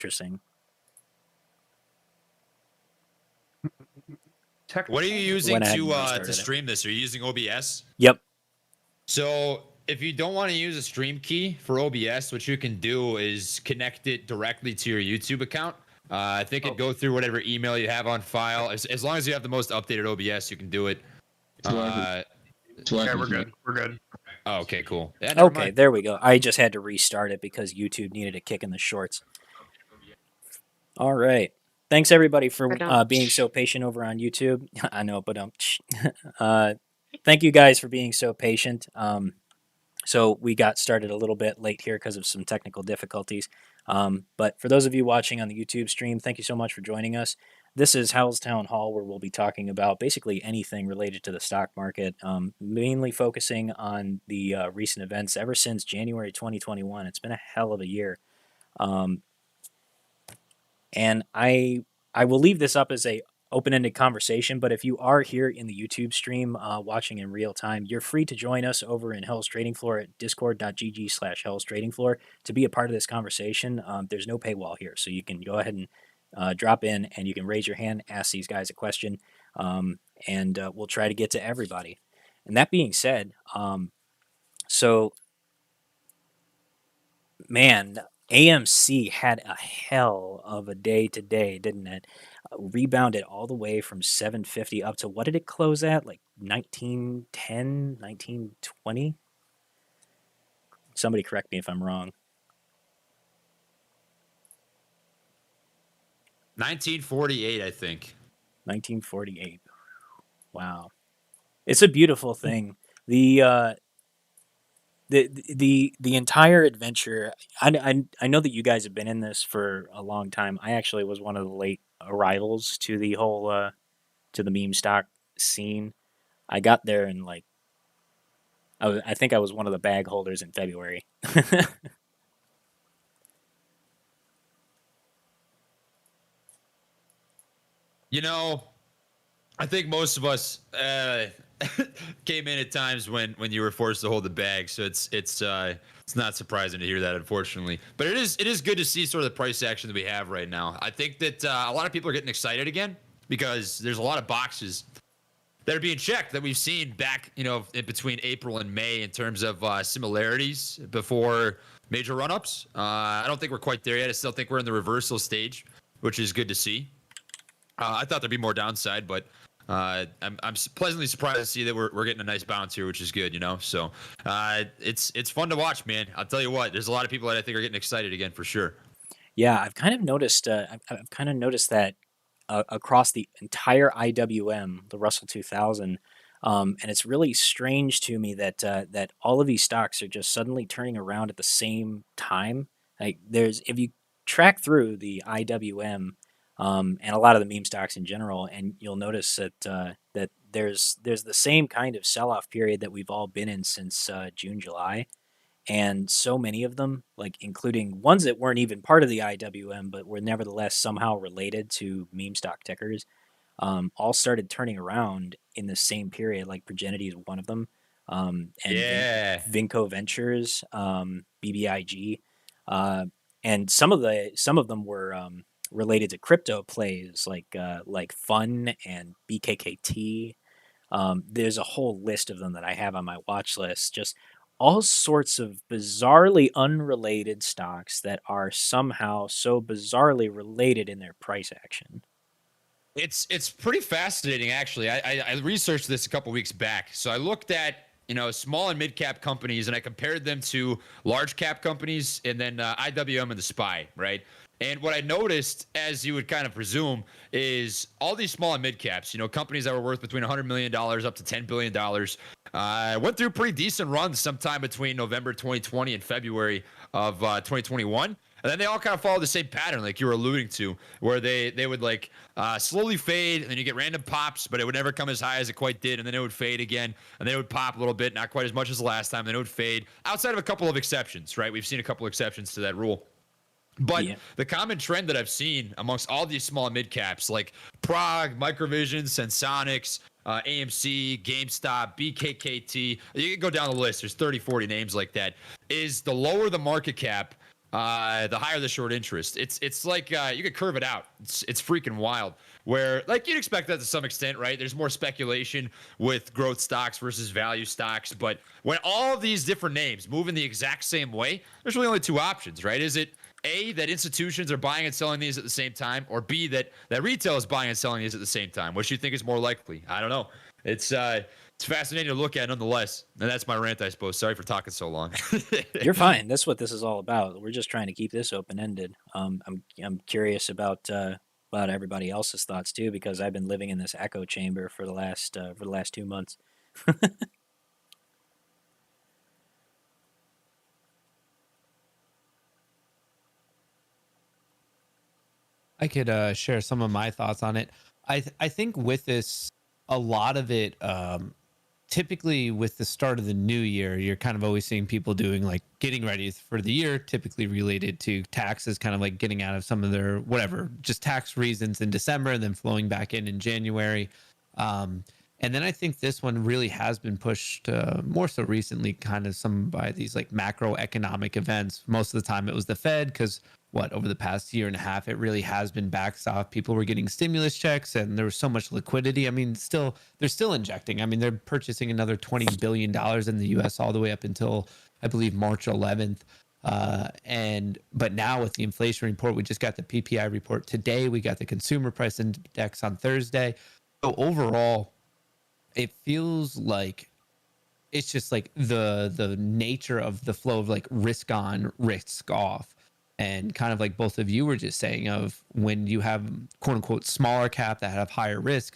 Interesting. What are you using Went ahead and to restarted it. stream this? Are you using OBS? Yep. So if you don't want to use a stream key for OBS, what you can do is connect it directly to your YouTube account. I think it'd go through whatever email you have on file. As long as you have the most updated OBS, you can do it. Okay, we're good. We're good. Oh, okay, cool. Yeah, never Okay, mind. there we go. I just had to restart it because YouTube needed a kick in the shorts. All right. Thanks everybody for being so patient over on YouTube. I know, but thank you guys for being so patient. So we got started a little bit late here because of some technical difficulties. But for those of you watching on the YouTube stream, thank you so much for joining us. This is Howell's Town Hall, where we'll be talking about basically anything related to the stock market, mainly focusing on the recent events ever since January 2021. It's been a hell of a year. And I will leave this up as a open-ended conversation, but if you are here in the YouTube stream watching in real time, you're free to join us over in Hell's Trading Floor at discord.gg/Hell's Trading Floor to be a part of this conversation. There's no paywall here, so you can go ahead and drop in and you can raise your hand, ask these guys a question, and we'll try to get to everybody. And that being said, man, AMC had a hell of a day today, didn't it? Rebounded all the way from 750 up to, what did it close at? Like 1910, 1920? Somebody correct me if I'm wrong. 1948, I think. 1948. Wow. It's a beautiful thing. The entire adventure, I know that you guys have been in this for a long time. I actually was one of the late arrivals to the whole to the meme stock scene. I got there in like I think I was one of the bag holders in February. You know, I think most of us came in at times when you were forced to hold the bag, so it's not surprising to hear that, unfortunately. But it is good to see sort of the price action that we have right now. I think that a lot of people are getting excited again because there's a lot of boxes that are being checked that we've seen back, in between April and May in terms of similarities before major run-ups. I don't think we're quite there yet. I still think we're in the reversal stage, which is good to see. I thought there'd be more downside, but I'm pleasantly surprised to see that we're getting a nice bounce here, which is good, So it's fun to watch, man. I'll tell you what. There's a lot of people that I think are getting excited again for sure. Yeah, I've kind of noticed. I've kind of noticed that across the entire IWM, the Russell 2000, and it's really strange to me that that all of these stocks are just suddenly turning around at the same time. Like if you track through the IWM. And a lot of the meme stocks in general, and you'll notice that that there's the same kind of sell-off period that we've all been in since June, July, and so many of them, like including ones that weren't even part of the IWM, but were nevertheless somehow related to meme stock tickers, all started turning around in the same period. Like Progenity is one of them, and Vinco Ventures, BBIG, and some of them were. Related to crypto plays like Fun and BKKT. There's a whole list of them that I have on my watch list. Just all sorts of bizarrely unrelated stocks that are somehow so bizarrely related in their price action. It's pretty fascinating, actually. I researched this a couple weeks back. So I looked at small and mid cap companies, and I compared them to large cap companies, and then IWM and the SPY, right? And what I noticed, as you would kind of presume, is all these small and mid caps, companies that were worth between $100 million up to $10 billion, went through pretty decent runs sometime between November 2020 and February of 2021. And then they all kind of follow the same pattern, like you were alluding to, where they would slowly fade, and then you get random pops, but it would never come as high as it quite did, and then it would fade again, and then it would pop a little bit, not quite as much as the last time, then it would fade, outside of a couple of exceptions, right? We've seen a couple exceptions to that rule. But the common trend that I've seen amongst all these small and mid caps, like Prague, Microvision, Sensonics, AMC, GameStop, BKKT, you can go down the list. There's 30, 40 names like that. Is the lower the market cap, the higher the short interest. It's like you could curve it out. It's freaking wild. Where like you'd expect that to some extent, right? There's more speculation with growth stocks versus value stocks, but when all of these different names move in the exact same way, there's really only two options, right? Is it A, that institutions are buying and selling these at the same time, or B, that retail is buying and selling these at the same time? Which do you think is more likely? I don't know. It's fascinating to look at nonetheless. And that's my rant, I suppose. Sorry for talking so long. You're fine. That's what this is all about. We're just trying to keep this open ended. I'm curious about everybody else's thoughts too, because I've been living in this echo chamber for the last 2 months. I could share some of my thoughts on it. I think with this, a lot of it, typically with the start of the new year, you're kind of always seeing people doing like getting ready for the year, typically related to taxes, kind of like getting out of some of their whatever, just tax reasons in December, and then flowing back in January. And then I think this one really has been pushed more so recently, kind of some by these like macroeconomic events. Most of the time it was the Fed, because over the past year and a half, it really has been backstop. People were getting stimulus checks and there was so much liquidity. I mean, they're still injecting. I mean, they're purchasing another $20 billion in the US all the way up until, I believe, March 11th. But now with the inflation report, we just got the PPI report today. We got the consumer price index on Thursday. So overall, it feels like it's just like the nature of the flow of like risk on, risk off. And kind of like both of you were just saying, of when you have quote unquote smaller cap that have higher risk,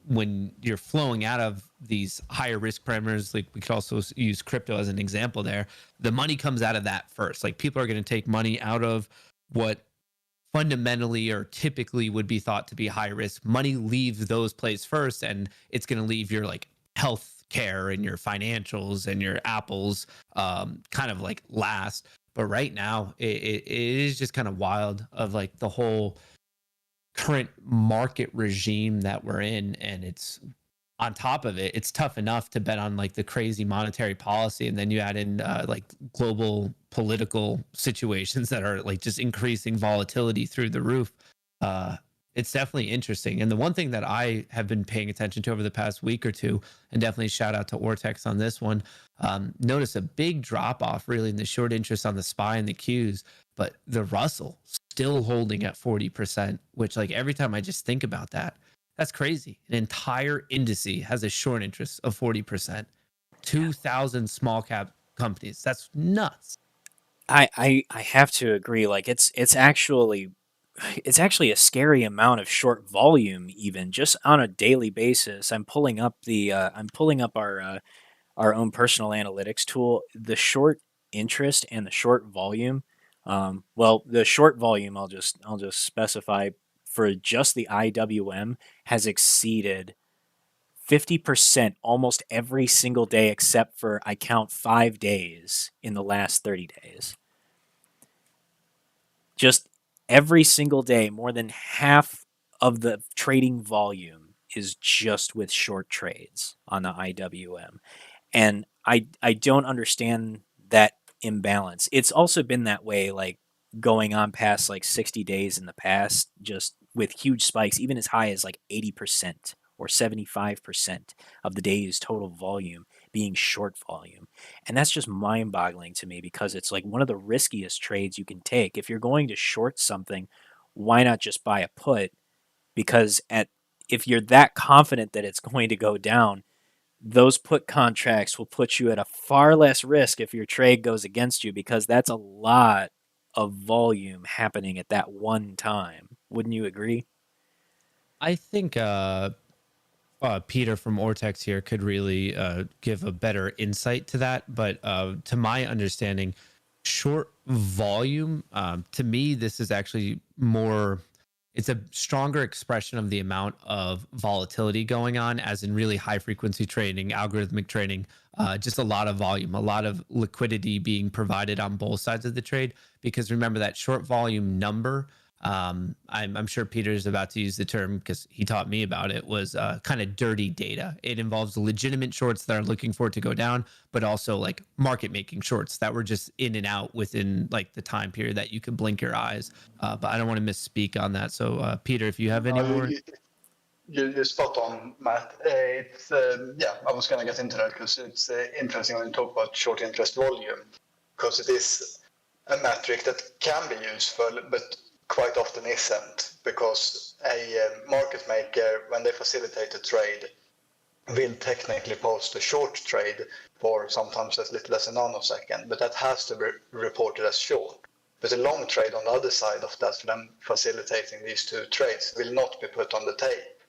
when you're flowing out of these higher risk parameters, like we could also use crypto as an example there, the money comes out of that first. Like people are going to take money out of what fundamentally or typically would be thought to be high risk. Money leaves those places first, and it's going to leave your like health care and your financials and your apples kind of like last. But right now, it is just kind of wild of like the whole current market regime that we're in. And it's on top of it, it's tough enough to bet on like the crazy monetary policy. And then you add in like global political situations that are like just increasing volatility through the roof. It's definitely interesting. And the one thing that I have been paying attention to over the past week or two, and definitely shout out to Ortex on this one, notice a big drop off really in the short interest on the SPY and the Qs, but the Russell still holding at 40%, which like every time I just think about that, that's crazy. An entire indice has a short interest of 40%. 2,000 small cap companies. That's nuts. I have to agree. Like it's actually a scary amount of short volume, even just on a daily basis. I'm pulling up our own personal analytics tool. The short interest and the short volume. The short volume, I'll just specify, for just the IWM has exceeded 50% almost every single day, except for I count 5 days in the last 30 days. Just every single day, more than half of the trading volume is just with short trades on the IWM. And I don't understand that imbalance. It's also been that way, like going on past like 60 days in the past, just with huge spikes, even as high as like 80% or 75% of the day's total volume being short volume. And that's just mind boggling to me, because it's like one of the riskiest trades you can take. If you're going to short something, why not just buy a put? Because if you're that confident that it's going to go down, those put contracts will put you at a far less risk if your trade goes against you, because that's a lot of volume happening at that one time. Wouldn't you agree? I think Peter from Ortex here could really give a better insight to that. But to my understanding, short volume, to me, this is actually more, it's a stronger expression of the amount of volatility going on, as in really high frequency trading, algorithmic trading, just a lot of volume, a lot of liquidity being provided on both sides of the trade. Because remember that short volume number, I'm sure Peter's about to use the term because he taught me about it, was kind of dirty data. It involves legitimate shorts that are looking for it to go down, but also like market making shorts that were just in and out within like the time period that you could blink your eyes. But I don't want to misspeak on that. So Peter, if you have any more. You're spot on, Matt. It's yeah, I was going to get into that because it's interesting when you talk about short interest volume, because it is a metric that can be useful, but quite often isn't, because a market maker, when they facilitate a trade, will technically post a short trade for sometimes as little as a nanosecond, but that has to be reported as short. But a long trade on the other side of that, them facilitating these two trades, will not be put on the tape.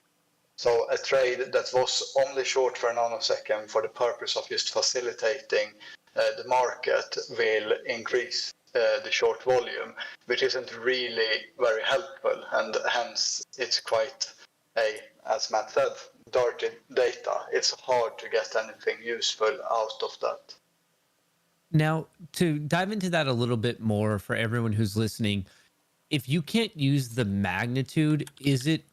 So a trade that was only short for a nanosecond for the purpose of just facilitating the market will increase the short volume, which isn't really very helpful, and hence it's quite as Matt said, dirty data. It's hard to get anything useful out of that. Now, to dive into that a little bit more for everyone who's listening, if you can't use the magnitude, is it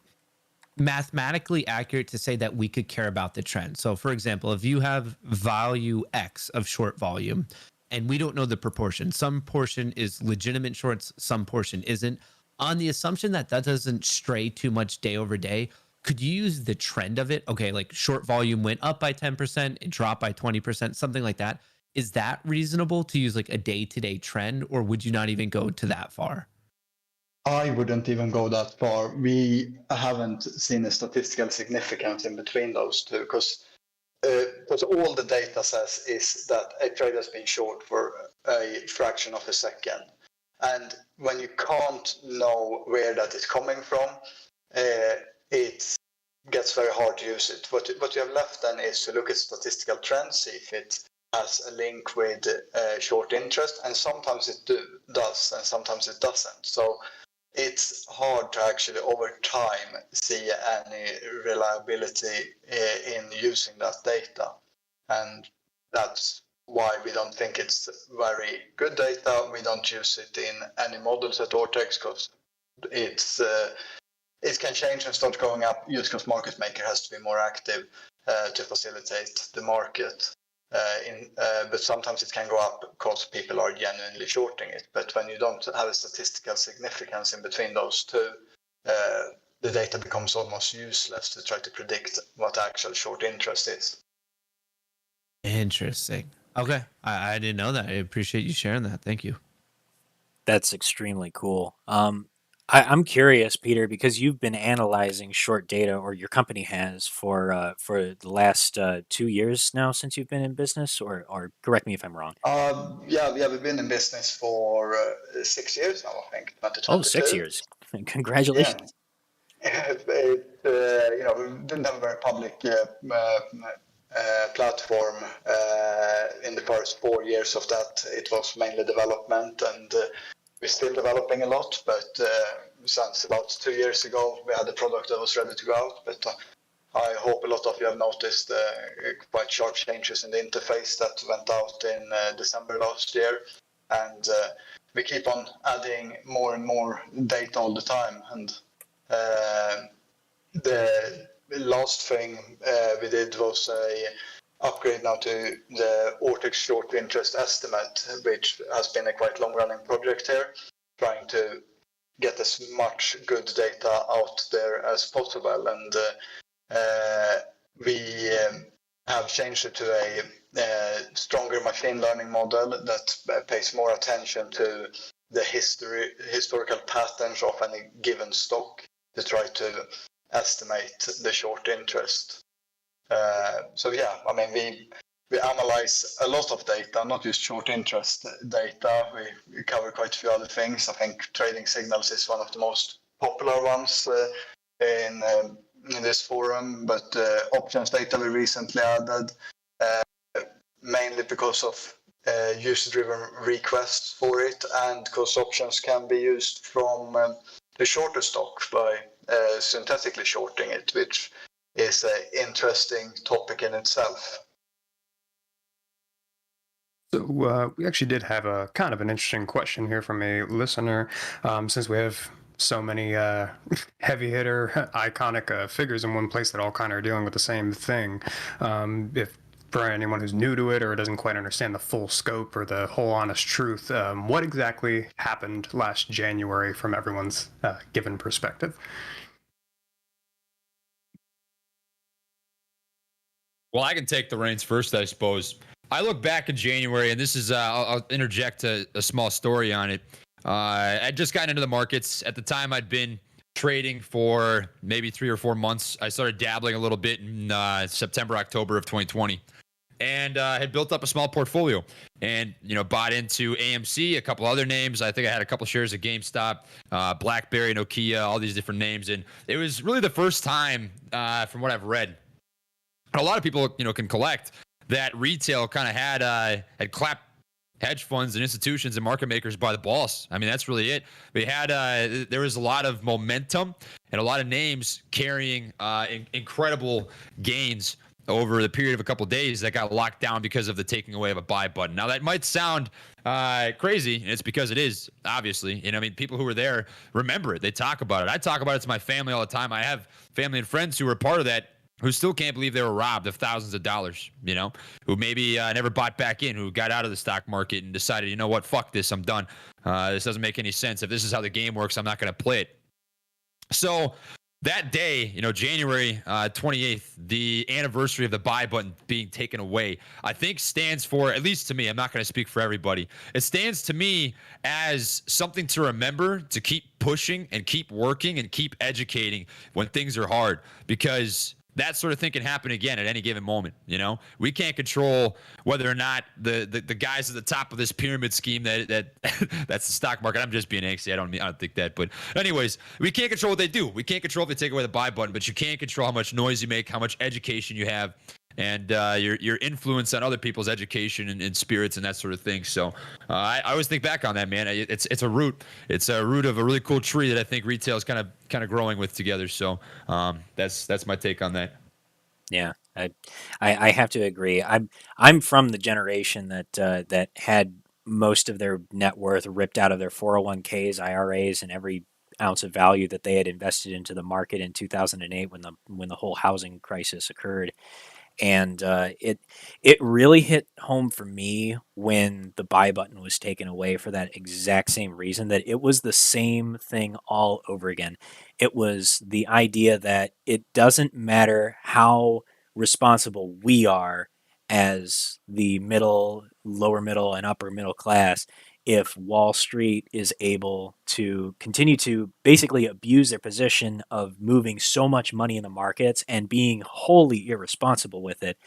mathematically accurate to say that we could care about the trend? So, for example, if you have value X of short volume and we don't know the proportion, some portion is legitimate shorts, some portion isn't, on the assumption that that doesn't stray too much day over day, could you use the trend of it? Okay, like short volume went up by 10%, it dropped by 20%, something like that. Is that reasonable to use like a day-to-day trend, or would you not even go to that far? I wouldn't even go that far. We haven't seen a statistical significance in between those two, because all the data says is that a trade has been short for a fraction of a second. And when you can't know where that is coming from, it gets very hard to use it. What you have left then is to look at statistical trends, see if it has a link with short interest, and sometimes it does, and sometimes it doesn't. So it's hard to actually over time see any reliability in using that data, and that's why we don't think it's very good data. We don't use it in any models at Ortex because it can change and start going up just because market maker has to be more active to facilitate the market. But sometimes it can go up because people are genuinely shorting it. But when you don't have a statistical significance in between those two, the data becomes almost useless to try to predict what actual short interest is. Interesting. Okay. I didn't know that. I appreciate you sharing that. Thank you. That's extremely cool. I'm curious, Peter, because you've been analyzing short data, or your company has, for the last 2 years now since you've been in business, or correct me if I'm wrong. Yeah, we've been in business for 6 years now, I think, Oh, 2022. 6 years. Congratulations. Yeah. We didn't have a very public platform in the first 4 years of that. It was mainly development, and we're still developing a lot, but since about 2 years ago, we had a product that was ready to go out. But I hope a lot of you have noticed quite sharp changes in the interface that went out in December last year. And we keep on adding more and more data all the time. And the last thing we did was a upgrade now to the Ortex short interest estimate, which has been a quite long-running project here, trying to get as much good data out there as possible. And we have changed it to a stronger machine learning model that pays more attention to the historical patterns of any given stock to try to estimate the short interest. So yeah, I mean, we analyze a lot of data, not just short interest data. We cover quite a few other things. I think trading signals is one of the most popular ones in this forum, but options data we recently added, mainly because of user-driven requests for it, and because options can be used from the shorter stock by synthetically shorting it, which is an interesting topic in itself. So we actually did have a kind of an interesting question here from a listener. Since we have so many heavy hitter, iconic figures in one place that all kind of are dealing with the same thing. If for anyone who's new to it or doesn't quite understand the full scope or the whole honest truth, what exactly happened last January from everyone's given perspective? Well, I can take the reins first, I suppose. I look back in January, and this is, I'll interject a small story on it. I'd just gotten into the markets. At the time, I'd been trading for maybe 3 or 4 months. I started dabbling a little bit in September, October of 2020, and had built up a small portfolio and, bought into AMC, a couple other names. I think I had a couple shares of GameStop, BlackBerry, Nokia, all these different names. And it was really the first time, from what I've read, a lot of people, can collect that retail kind of had clapped hedge funds and institutions and market makers by the balls. I mean, that's really it. We had there was a lot of momentum and a lot of names carrying incredible gains over the period of a couple of days that got locked down because of the taking away of a buy button. Now that might sound crazy, and it's because it is, obviously. I mean, people who were there remember it. They talk about it. I talk about it to my family all the time. I have family and friends who were part of that, who still can't believe they were robbed of thousands of dollars, who maybe never bought back in, who got out of the stock market and decided, you know what, fuck this, I'm done. This doesn't make any sense. If this is how the game works, I'm not going to play it. So that day, January 28th, the anniversary of the buy button being taken away, I think stands for, at least to me, I'm not going to speak for everybody, it stands to me as something to remember, to keep pushing and keep working and keep educating when things are hard, because that sort of thing can happen again at any given moment. We can't control whether or not the guys at the top of this pyramid scheme that that's the stock market. I'm just being angsty. I don't think that. But anyways, we can't control what they do. We can't control if they take away the buy button, but you can control how much noise you make, how much education you have, and your influence on other people's education and spirits and that sort of thing. So I always think back on that, man. It's a root. It's a root of a really cool tree that I think retail is kind of growing with together. So that's my take on that. Yeah, I have to agree. I'm from the generation that had most of their net worth ripped out of their 401ks, IRAs, and every ounce of value that they had invested into the market in 2008 when the whole housing crisis occurred. And it really hit home for me when the buy button was taken away for that exact same reason, that it was the same thing all over again. It was the idea that it doesn't matter how responsible we are as the middle, lower middle, and upper middle class if Wall Street is able to continue to basically abuse their position of moving so much money in the markets and being wholly irresponsible with it,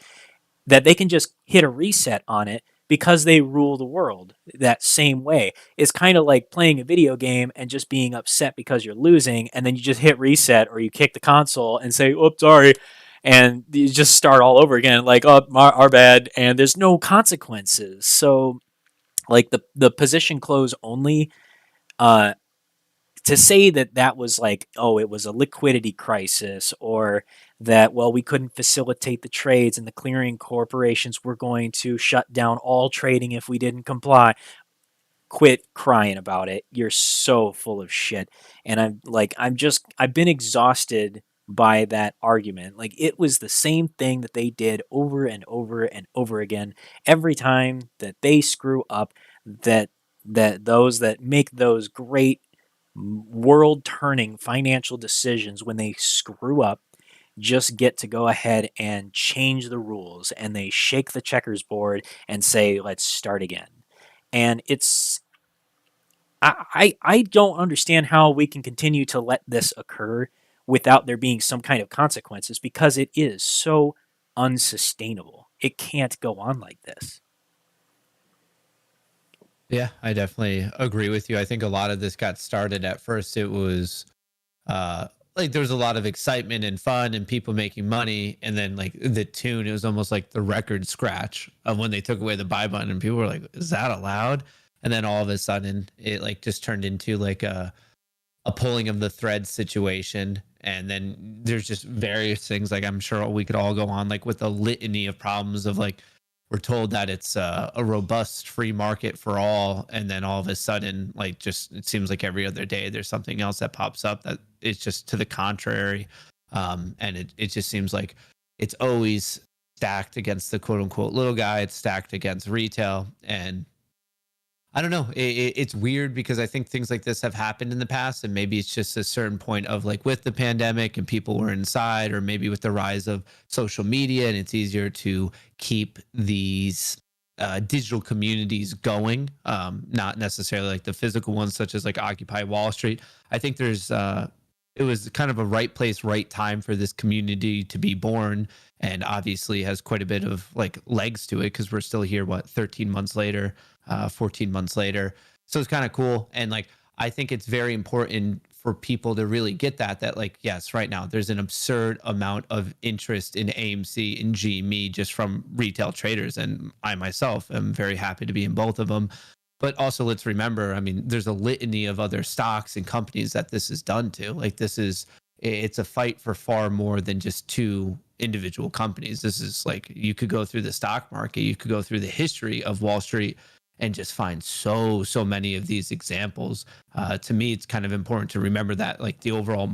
that they can just hit a reset on it because they rule the world that same way. It's kind of like playing a video game and just being upset because you're losing, and then you just hit reset or you kick the console and say, "Oops, sorry," and you just start all over again, like, "Oh, our bad," and there's no consequences. So like the position close only, uh to say that was like, oh, it was a liquidity crisis, or that, well, we couldn't facilitate the trades and the clearing corporations were going to shut down all trading if we didn't comply. Quit crying about it. You're so full of shit. And I've been exhausted by that argument. Like, it was the same thing that they did over and over and over again. Every time that they screw up, that those that make those great world turning financial decisions, when they screw up, just get to go ahead and change the rules, and they shake the checkers board and say, let's start again. And I don't understand how we can continue to let this occur without there being some kind of consequences, because it is so unsustainable. It can't go on like this. Yeah, I definitely agree with you. I think a lot of this got started at first. It was like there was a lot of excitement and fun and people making money. And then like the tune, it was almost like the record scratch of when they took away the buy button and people were like, is that allowed? And then all of a sudden it like just turned into like a pulling of the thread situation. And then there's just various things, like I'm sure we could all go on like with a litany of problems of like we're told that it's a robust free market for all, and then all of a sudden, like, just it seems like every other day there's something else that pops up that is just to the contrary. And it just seems like it's always stacked against the quote unquote little guy. It's stacked against retail. And I don't know. It's weird because I think things like this have happened in the past, and maybe it's just a certain point of, like, with the pandemic and people were inside, or maybe with the rise of social media, and it's easier to keep these digital communities going, not necessarily like the physical ones, such as like Occupy Wall Street. I think it was kind of a right place, right time for this community to be born, and obviously has quite a bit of like legs to it because we're still here, 13 months later, 14 months later. So it's kind of cool. And like, I think it's very important for people to really get that like, yes, right now there's an absurd amount of interest in AMC and GME just from retail traders. And I myself am very happy to be in both of them. But also, let's remember, I mean, there's a litany of other stocks and companies that this is done to. Like, it's a fight for far more than just two individual companies. This is like, you could go through the stock market, you could go through the history of Wall Street and just find so many of these examples. To me, it's kind of important to remember that, like, the overall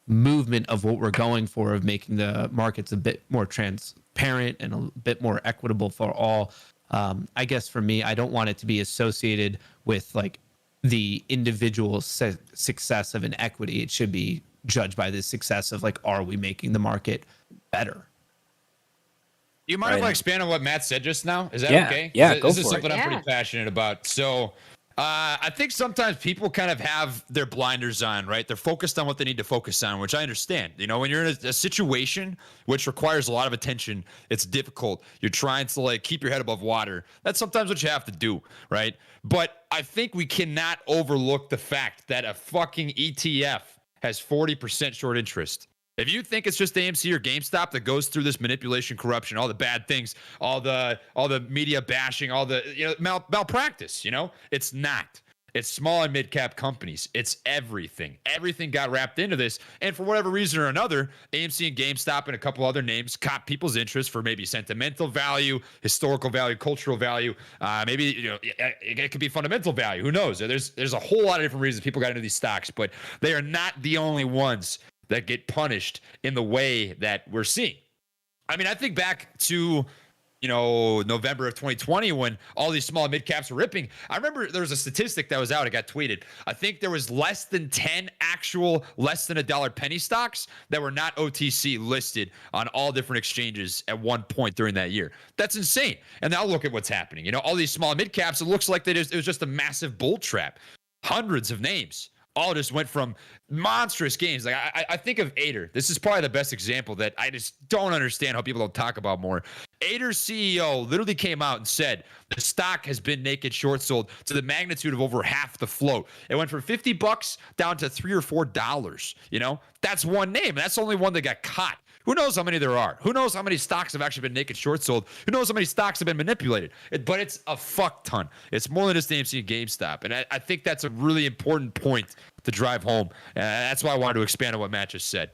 movement of what we're going for, of making the markets a bit more transparent and a bit more equitable for all. I guess for me, I don't want it to be associated with like the individual success of an equity. It should be judged by the success of, like, are we making the market better? Do you mind Right if I on. expand on what Matt said just now? Is that Yeah, okay? yeah, go This is for it. something I'm Yeah. pretty passionate about. So I think sometimes people kind of have their blinders on, right? They're focused on what they need to focus on, which I understand. You know, when you're in a situation which requires a lot of attention, it's difficult. You're trying to, like, keep your head above water. That's sometimes what you have to do, right? But I think we cannot overlook the fact that a fucking ETF has 40% short interest. If you think it's just AMC or GameStop that goes through this manipulation, corruption, all the bad things, all the media bashing, all the malpractice, it's not. It's small and mid cap companies. It's everything. Everything got wrapped into this, and for whatever reason or another, AMC and GameStop and a couple other names caught people's interest for maybe sentimental value, historical value, cultural value. Maybe it could be fundamental value. Who knows? There's a whole lot of different reasons people got into these stocks, but they are not the only ones that get punished in the way that we're seeing. I mean, I think back to, November of 2020 when all these small and mid caps were ripping. I remember there was a statistic that was out. It got tweeted. I think there was less than 10 actual less than $1 penny stocks that were not OTC listed on all different exchanges at one point during that year. That's insane. And now look at what's happening. All these small and mid caps, it looks like it was just a massive bull trap. Hundreds of names all just went from monstrous gains. Like, I think of Ader. This is probably the best example that I just don't understand how people don't talk about more. Ader's CEO literally came out and said the stock has been naked short sold to the magnitude of over half the float. It went from $50 down to $3 or $4. That's one name. That's the only one that got caught. Who knows how many there are? Who knows how many stocks have actually been naked short sold? Who knows how many stocks have been manipulated? But it's a fuck ton. It's more than just AMC and GameStop. And I think that's a really important point to drive home. That's why I wanted to expand on what Matt just said.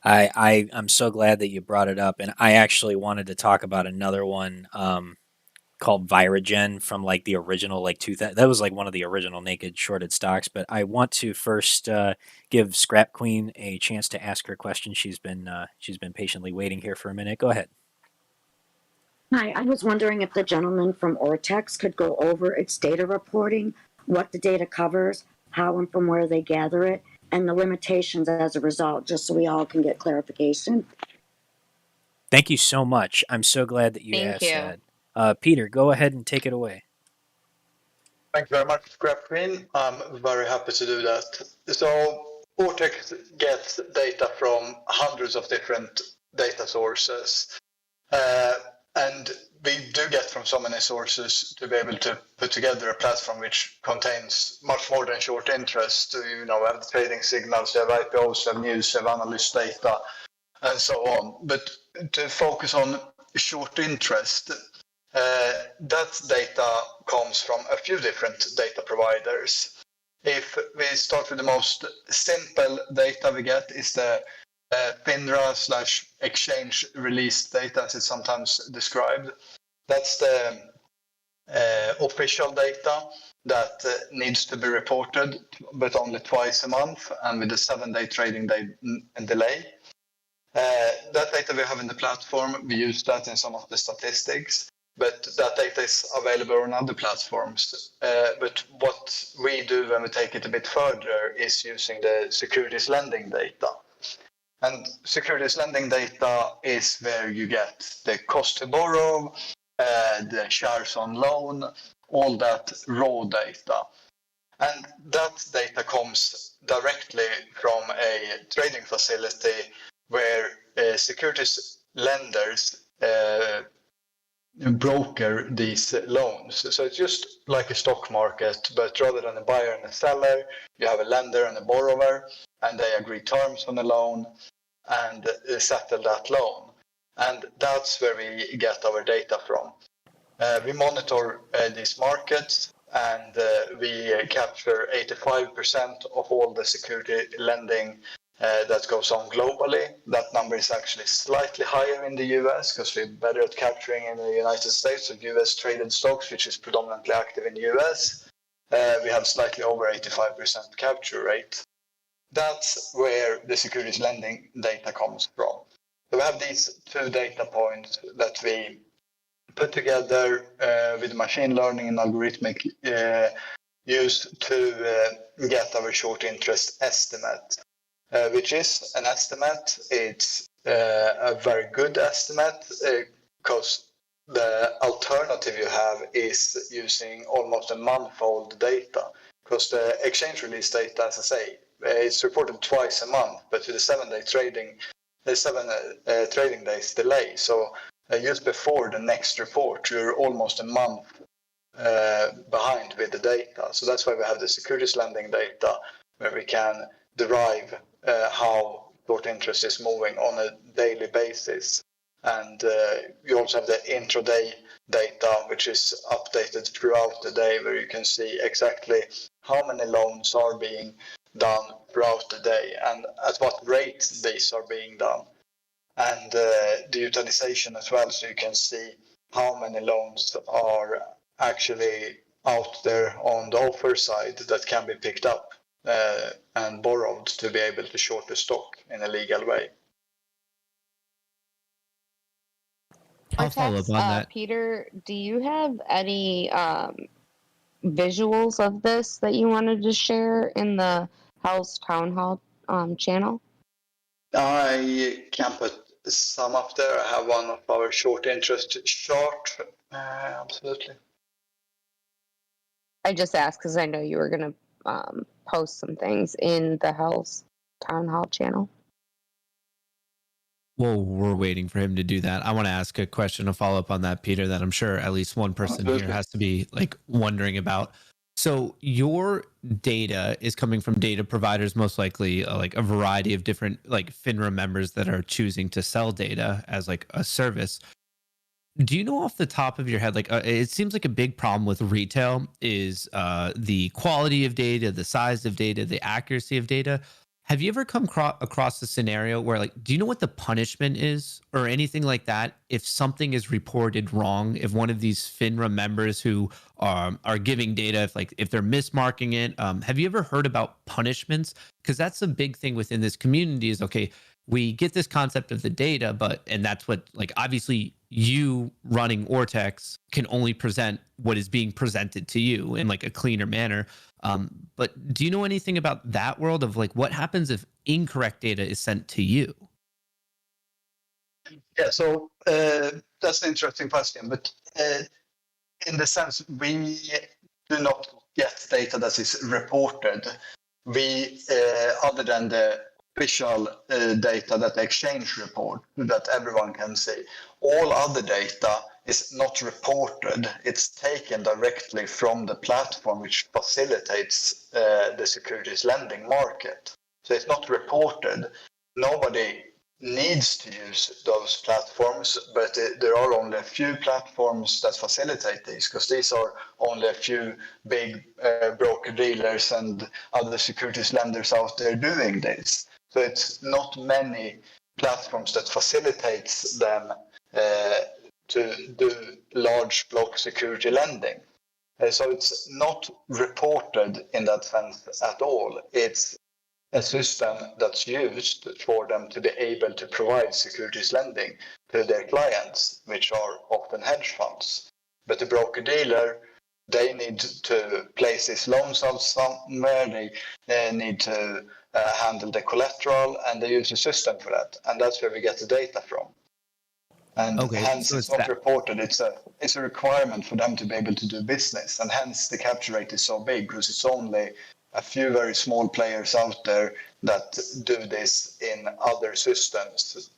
I'm so glad that you brought it up, and I actually wanted to talk about another one called Viragen from like the original 2000. That was like one of the original naked shorted stocks. But I want to first give Scrap Queen a chance to ask her question. She's been patiently waiting here for a minute. Go ahead. Hi, I was wondering if the gentleman from Ortex could go over its data reporting, what the data covers, how and from where they gather it, and the limitations as a result, just so we all can get clarification. Thank you so much. I'm so glad that you Thank asked you. that. Peter, go ahead and take it away. Thank you very much, Scrap Queen. I'm very happy to do that. So Ortex gets data from hundreds of different data sources. And we do get from so many sources to be able to put together a platform which contains much more than short interest. We have the trading signals, we have IPOs, we have news, we have analyst data, and so on. But to focus on short interest, that data comes from a few different data providers. If we start with the most simple data we get is the FINRA/exchange release data, as it's sometimes described. That's the official data that needs to be reported, but only twice a month, and with a 7-day trading day delay. That data we have in the platform, we use that in some of the statistics, but that data is available on other platforms. But what we do when we take it a bit further is using the securities lending data. And securities lending data is where you get the cost to borrow, the shares on loan, all that raw data. And that data comes directly from a trading facility where securities lenders broker these loans. So it's just like a stock market, but rather than a buyer and a seller, you have a lender and a borrower, and they agree terms on the loan and settle that loan. And that's where we get our data from. We monitor these markets, and we capture 85% of all the security lending that goes on globally. That number is actually slightly higher in the US because we're better at capturing in the United States. So US traded stocks, which is predominantly active in the US, we have slightly over 85% capture rate. That's where the securities lending data comes from. So we have these two data points that we put together with machine learning and algorithmic used to get our short interest estimate, which is an estimate. It's a very good estimate because the alternative you have is using almost a month-old data, because the exchange release data, as I say, it's reported twice a month, but with the 7-day trading, the 7 trading days delay. So just before the next report, you're almost a month behind with the data. So that's why we have the securities lending data, where we can derive how short interest is moving on a daily basis. And you also have the intraday data, which is updated throughout the day, where you can see exactly how many loans are being done throughout the day and at what rate these are being done. And the utilization as well, so you can see how many loans are actually out there on the offer side that can be picked up and borrowed to be able to short the stock in a legal way. I'll follow up on that. Peter, do you have any visuals of this that you wanted to share in the House Town Hall channel? I can put some up there. I have one of our short interest chart. Absolutely. I just asked because I know you were going to post some things in the House Town Hall channel. Well, we're waiting for him to do that. I want to ask a question to follow up on that, Peter, that I'm sure at least one person here has to be like wondering about. So your data is coming from data providers, most likely like a variety of different like FINRA members that are choosing to sell data as like a service. Do you know off the top of your head, like it seems like a big problem with retail is the quality of data, the size of data, the accuracy of data. Have you ever come across a scenario where, like, do you know what the punishment is or anything like that if something is reported wrong? If one of these FINRA members who are giving data, if they're mismarking it, have you ever heard about punishments? Because that's a big thing within this community is, okay, we get this concept of the data, and that's what, like, obviously you running Ortex can only present what is being presented to you in like a cleaner manner. But do you know anything about that world of like what happens if incorrect data is sent to you? Yeah, so that's an interesting question. But in the sense, we do not get data that is reported. We, other than the official data that the exchange report that everyone can see, all other data is not reported. It's taken directly from the platform which facilitates the securities lending market. So it's not reported. Nobody needs to use those platforms, but there are only a few platforms that facilitate these, because these are only a few big broker dealers and other securities lenders out there doing this. So it's not many platforms that facilitates them to do large block security lending. So it's not reported in that sense at all. It's a system that's used for them to be able to provide securities lending to their clients, which are often hedge funds. But the broker-dealer, they need to place these loans out somewhere, they need to handle the collateral, and they use a system for that. And that's where we get the data from. And hence so it's not reported. It's a requirement for them to be able to do business, and hence the capture rate is so big, because it's only a few very small players out there that do this in other systems,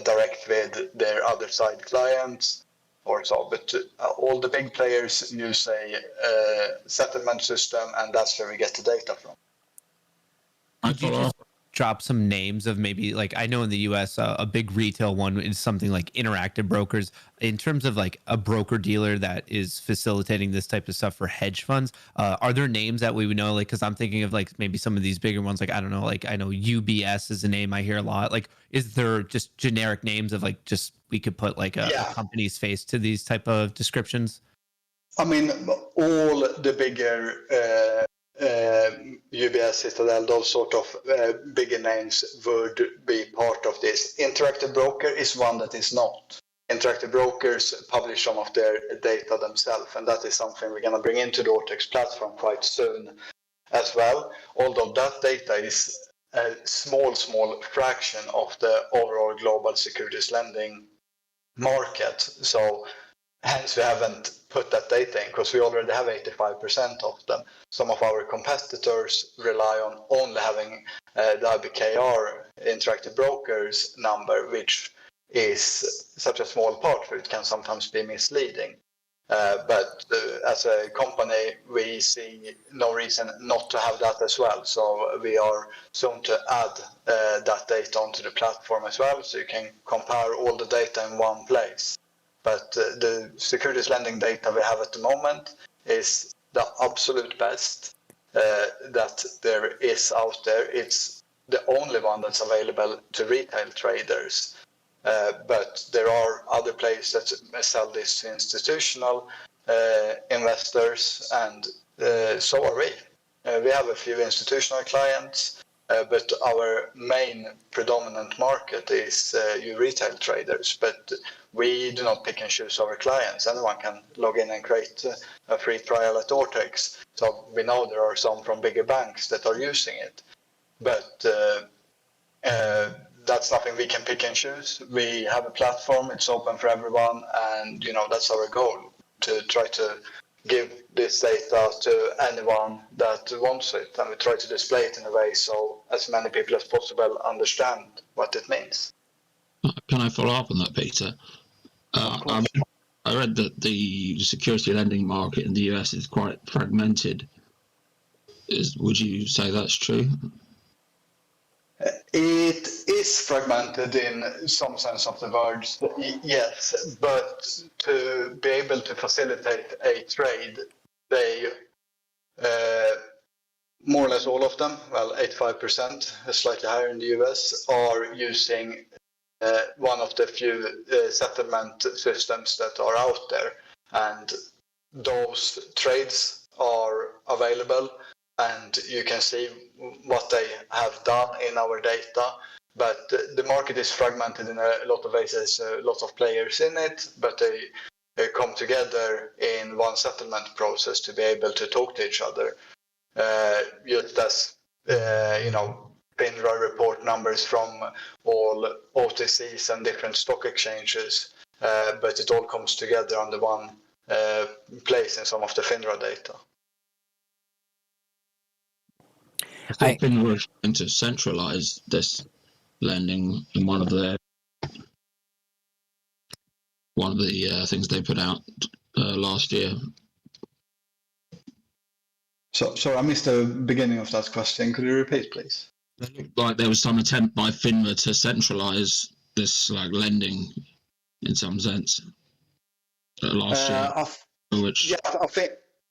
direct with their other side clients or so. But all the big players use a settlement system, and that's where we get the data from. Could you just drop some names of maybe, like, I know in the US a big retail one is something like Interactive Brokers. In terms of like a broker dealer that is facilitating this type of stuff for hedge funds, are there names that we would know? Like, because I'm thinking of like maybe some of these bigger ones, like I don't know, like I know UBS is a name I hear a lot. Like, is there just generic names of like, just we could put like a company's face to these type of descriptions? I mean, all the bigger UBS, Citadel, those sort of bigger names would be part of this. Interactive Broker is one that is not. Interactive Brokers publish some of their data themselves, and that is something we're going to bring into the Ortex platform quite soon as well, although that data is a small fraction of the overall global securities lending market. So hence we haven't put that data in, because we already have 85% of them. Some of our competitors rely on only having the IBKR Interactive Brokers number, which is such a small part that it can sometimes be misleading. But as a company, we see no reason not to have that as well. So we are soon to add that data onto the platform as well, so you can compare all the data in one place. But the securities lending data we have at the moment is the absolute best that there is out there. It's the only one that's available to retail traders. But there are other players that sell this to institutional investors, and so are we. We have a few institutional clients, but our main predominant market is you retail traders. But we do not pick and choose our clients. Anyone can log in and create a free trial at Ortex. So we know there are some from bigger banks that are using it. But that's nothing we can pick and choose. We have a platform, it's open for everyone, and that's our goal, to try to give this data to anyone that wants it, and we try to display it in a way so as many people as possible understand what it means. Can I follow up on that, Peter? I read that the security lending market in the US is quite fragmented. Would you say that's true? It is fragmented in some sense of the words, yes, but to be able to facilitate a trade, they, more or less all of them, well, 85%, slightly higher in the US, are using one of the few settlement systems that are out there. And those trades are available, and you can see what they have done in our data. But the market is fragmented in a lot of ways. There's a lot of players in it, but they come together in one settlement process to be able to talk to each other. Just as, FINRA report numbers from all OTCs and different stock exchanges, but it all comes together under one place in some of the FINRA data. I thought FINRA were trying to centralize this lending in one of the things they put out last year. So I missed the beginning of that question. Could you repeat, please? It looked like there was some attempt by FINRA to centralize this lending in some sense last year.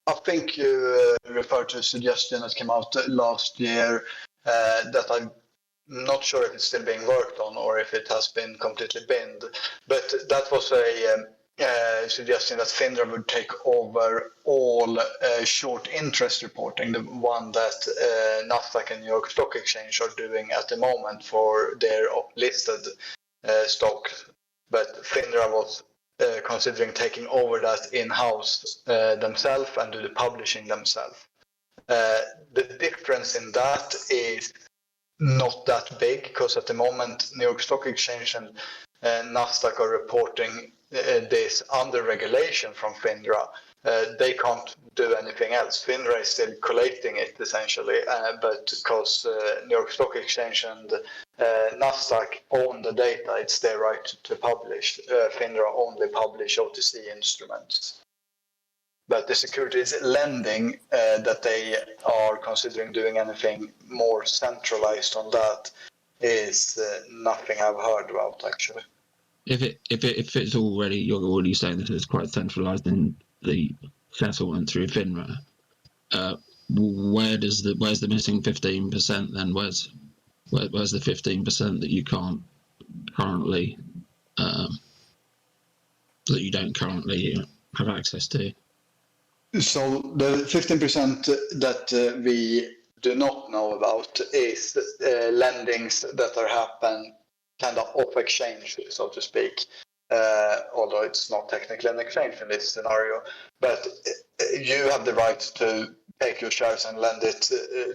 I think you referred to a suggestion that came out last year that I'm not sure if it's still being worked on or if it has been completely binned. But that was suggesting that FINRA would take over all short interest reporting, the one that Nasdaq and New York Stock Exchange are doing at the moment for their listed stocks. But FINRA was considering taking over that in-house themselves and do the publishing themselves. The difference in that is not that big, because at the moment New York Stock Exchange and Nasdaq are reporting this under regulation from FINRA. They can't do anything else. FINRA is still collating it essentially, but because New York Stock Exchange and Nasdaq own the data, it's their right to publish. FINRA only publish OTC instruments. But the securities lending that they are considering doing anything more centralized on that is nothing I've heard about actually. If it's already, you're already saying that it's quite centralized in the settlement through FINRA. Where's the missing 15% then? Where's the 15% that you can't currently that you don't currently have access to? So the 15% that we do not know about is lendings that are happen kind of off exchange, so to speak. Although it's not technically an exchange in this scenario, but you have the right to take your shares and lend it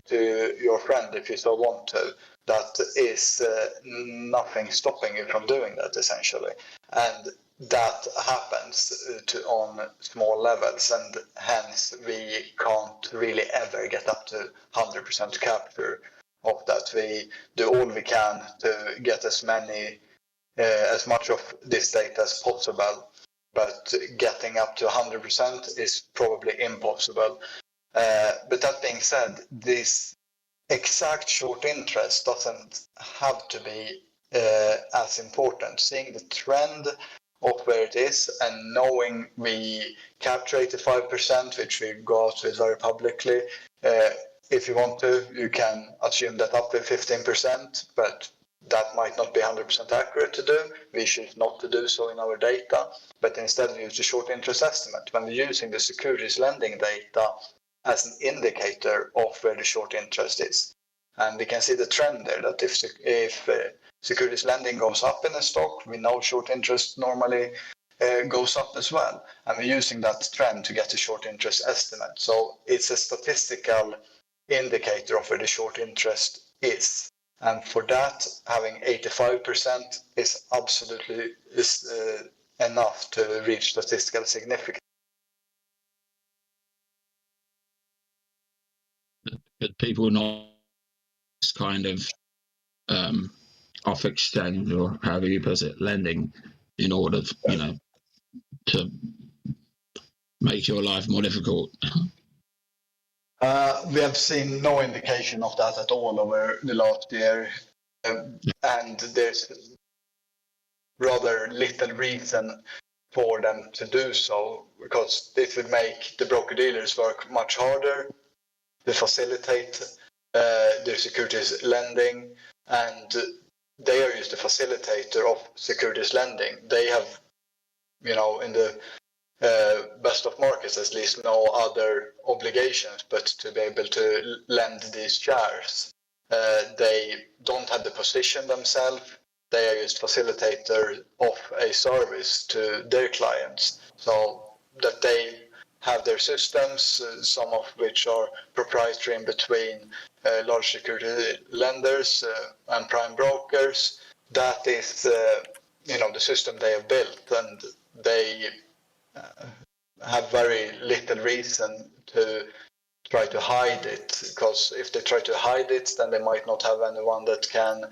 to your friend if you so want to. That is nothing stopping you from doing that essentially, and that happens on small levels, and hence we can't really ever get up to 100% capture of that. We do all we can to get as much of this data as possible, but getting up to 100% is probably impossible. But that being said, this exact short interest doesn't have to be as important. Seeing the trend of where it is and knowing we capture 85%, which we go out with very publicly, if you want to, you can assume that up to 15%, but that might not be 100% accurate to do. We choose not to do so in our data, but instead we use the short interest estimate when we're using the securities lending data as an indicator of where the short interest is. And we can see the trend there, that if securities lending goes up in a stock, we know short interest normally goes up as well. And we're using that trend to get a short interest estimate. So it's a statistical indicator of where the short interest is. And for that, having 85% is absolutely enough to reach statistical significance. But people not kind of off exchange, or however you put it, lending in order, to make your life more difficult. We have seen no indication of that at all over the last year, and there's rather little reason for them to do so, because this would make the broker-dealers work much harder to facilitate their securities lending, and they are just a facilitator of securities lending. They have, in the best of markets at least, no other obligations but to be able to lend these shares. They don't have the position themselves. They are just facilitator of a service to their clients, so that they have their systems, some of which are proprietary in between large security lenders and prime brokers. That is the system they have built, and they have very little reason to try to hide it, because if they try to hide it, then they might not have anyone that can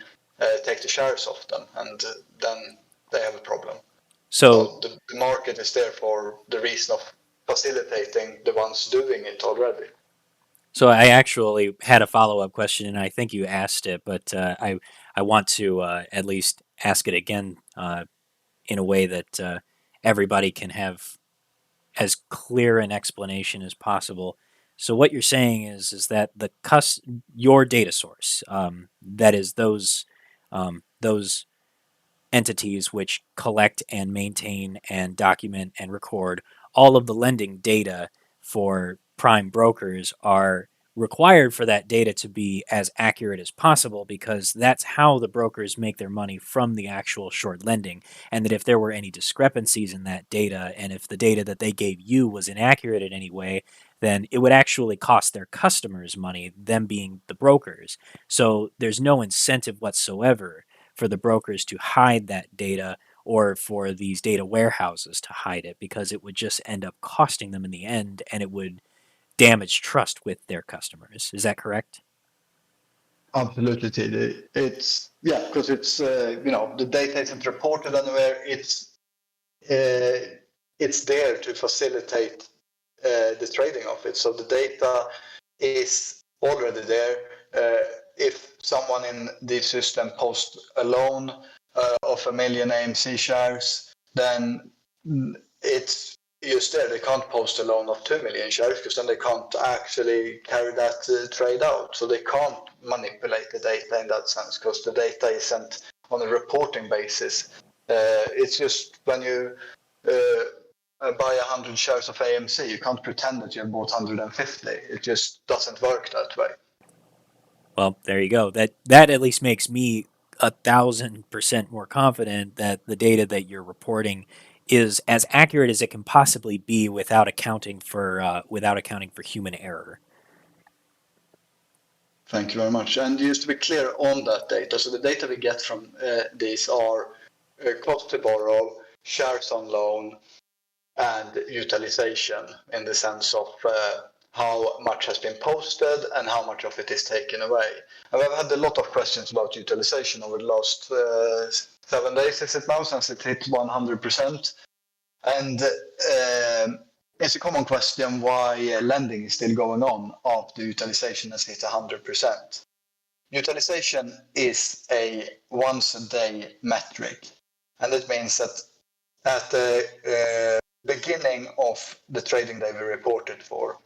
take the shares off them, and then they have a problem. So the market is there for the reason of facilitating the ones doing it already. So I actually had a follow-up question, and I think you asked it, but I want to at least ask it again in a way that everybody can have as clear an explanation as possible. So what you're saying is that your data source, that is those entities which collect and maintain and document and record all of the lending data for prime brokers are required for that data to be as accurate as possible, because that's how the brokers make their money from the actual short lending. And that if there were any discrepancies in that data, and if the data that they gave you was inaccurate in any way, then it would actually cost their customers money, them being the brokers. So there's no incentive whatsoever for the brokers to hide that data, or for these data warehouses to hide it, because it would just end up costing them in the end, and it would damage trust with their customers. Is that correct? Absolutely, TD. Because it's the data isn't reported anywhere. It's there to facilitate the trading of it. So the data is already there. If someone in the system posts a loan of 1 million AMC shares, then it's just there. They can't post a loan of 2 million shares, because then they can't actually carry that trade out. So they can't manipulate the data in that sense, because the data isn't on a reporting basis. It's just when you buy 100 shares of AMC, you can't pretend that you bought 150. It just doesn't work that way. Well, there you go. That at least makes me 1,000% more confident that the data that you're reporting is as accurate as it can possibly be without accounting for human error. Thank you very much. And just to be clear on that data, so the data we get from these are cost to borrow, shares on loan, and utilization, in the sense of how much has been posted and how much of it is taken away. And I've had a lot of questions about utilization over the last 7 days, is it now, since it hit 100%. And it's a common question why lending is still going on after utilization has hit 100%. Utilization is a once-a-day metric, and it means that at the beginning of the trading day we reported for,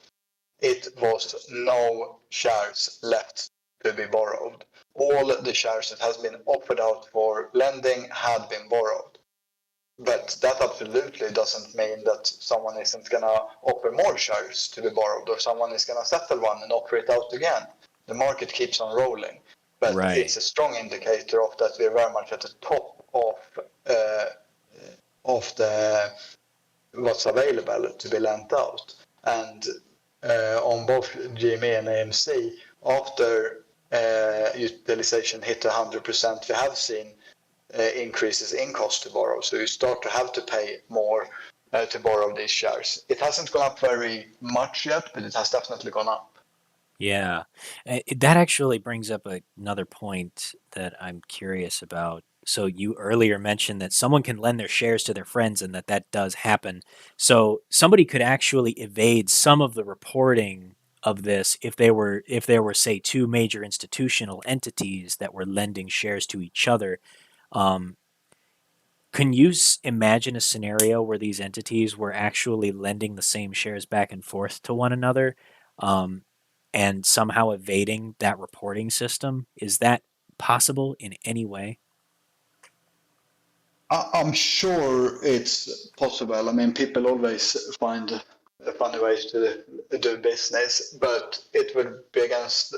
it was no shares left to be borrowed. All the shares that has been offered out for lending had been borrowed. But that absolutely doesn't mean that someone isn't going to offer more shares to be borrowed, or someone is going to settle one and offer it out again. The market keeps on rolling. But Right. It's a strong indicator of that we're very much at the top of the what's available to be lent out. And on both GME and AMC, after utilization hit 100%, we have seen increases in cost to borrow. So you start to have to pay more to borrow these shares. It hasn't gone up very much yet, but it has definitely gone up. Yeah. That actually brings up another point that I'm curious about. So you earlier mentioned that someone can lend their shares to their friends, and that does happen. So somebody could actually evade some of the reporting of this if there were, say, two major institutional entities that were lending shares to each other. Um, can you imagine a scenario where these entities were actually lending the same shares back and forth to one another, um, and somehow evading that reporting system? Is that possible in any way? I'm sure it's possible. I mean, people always find funny ways to do business, but it would be against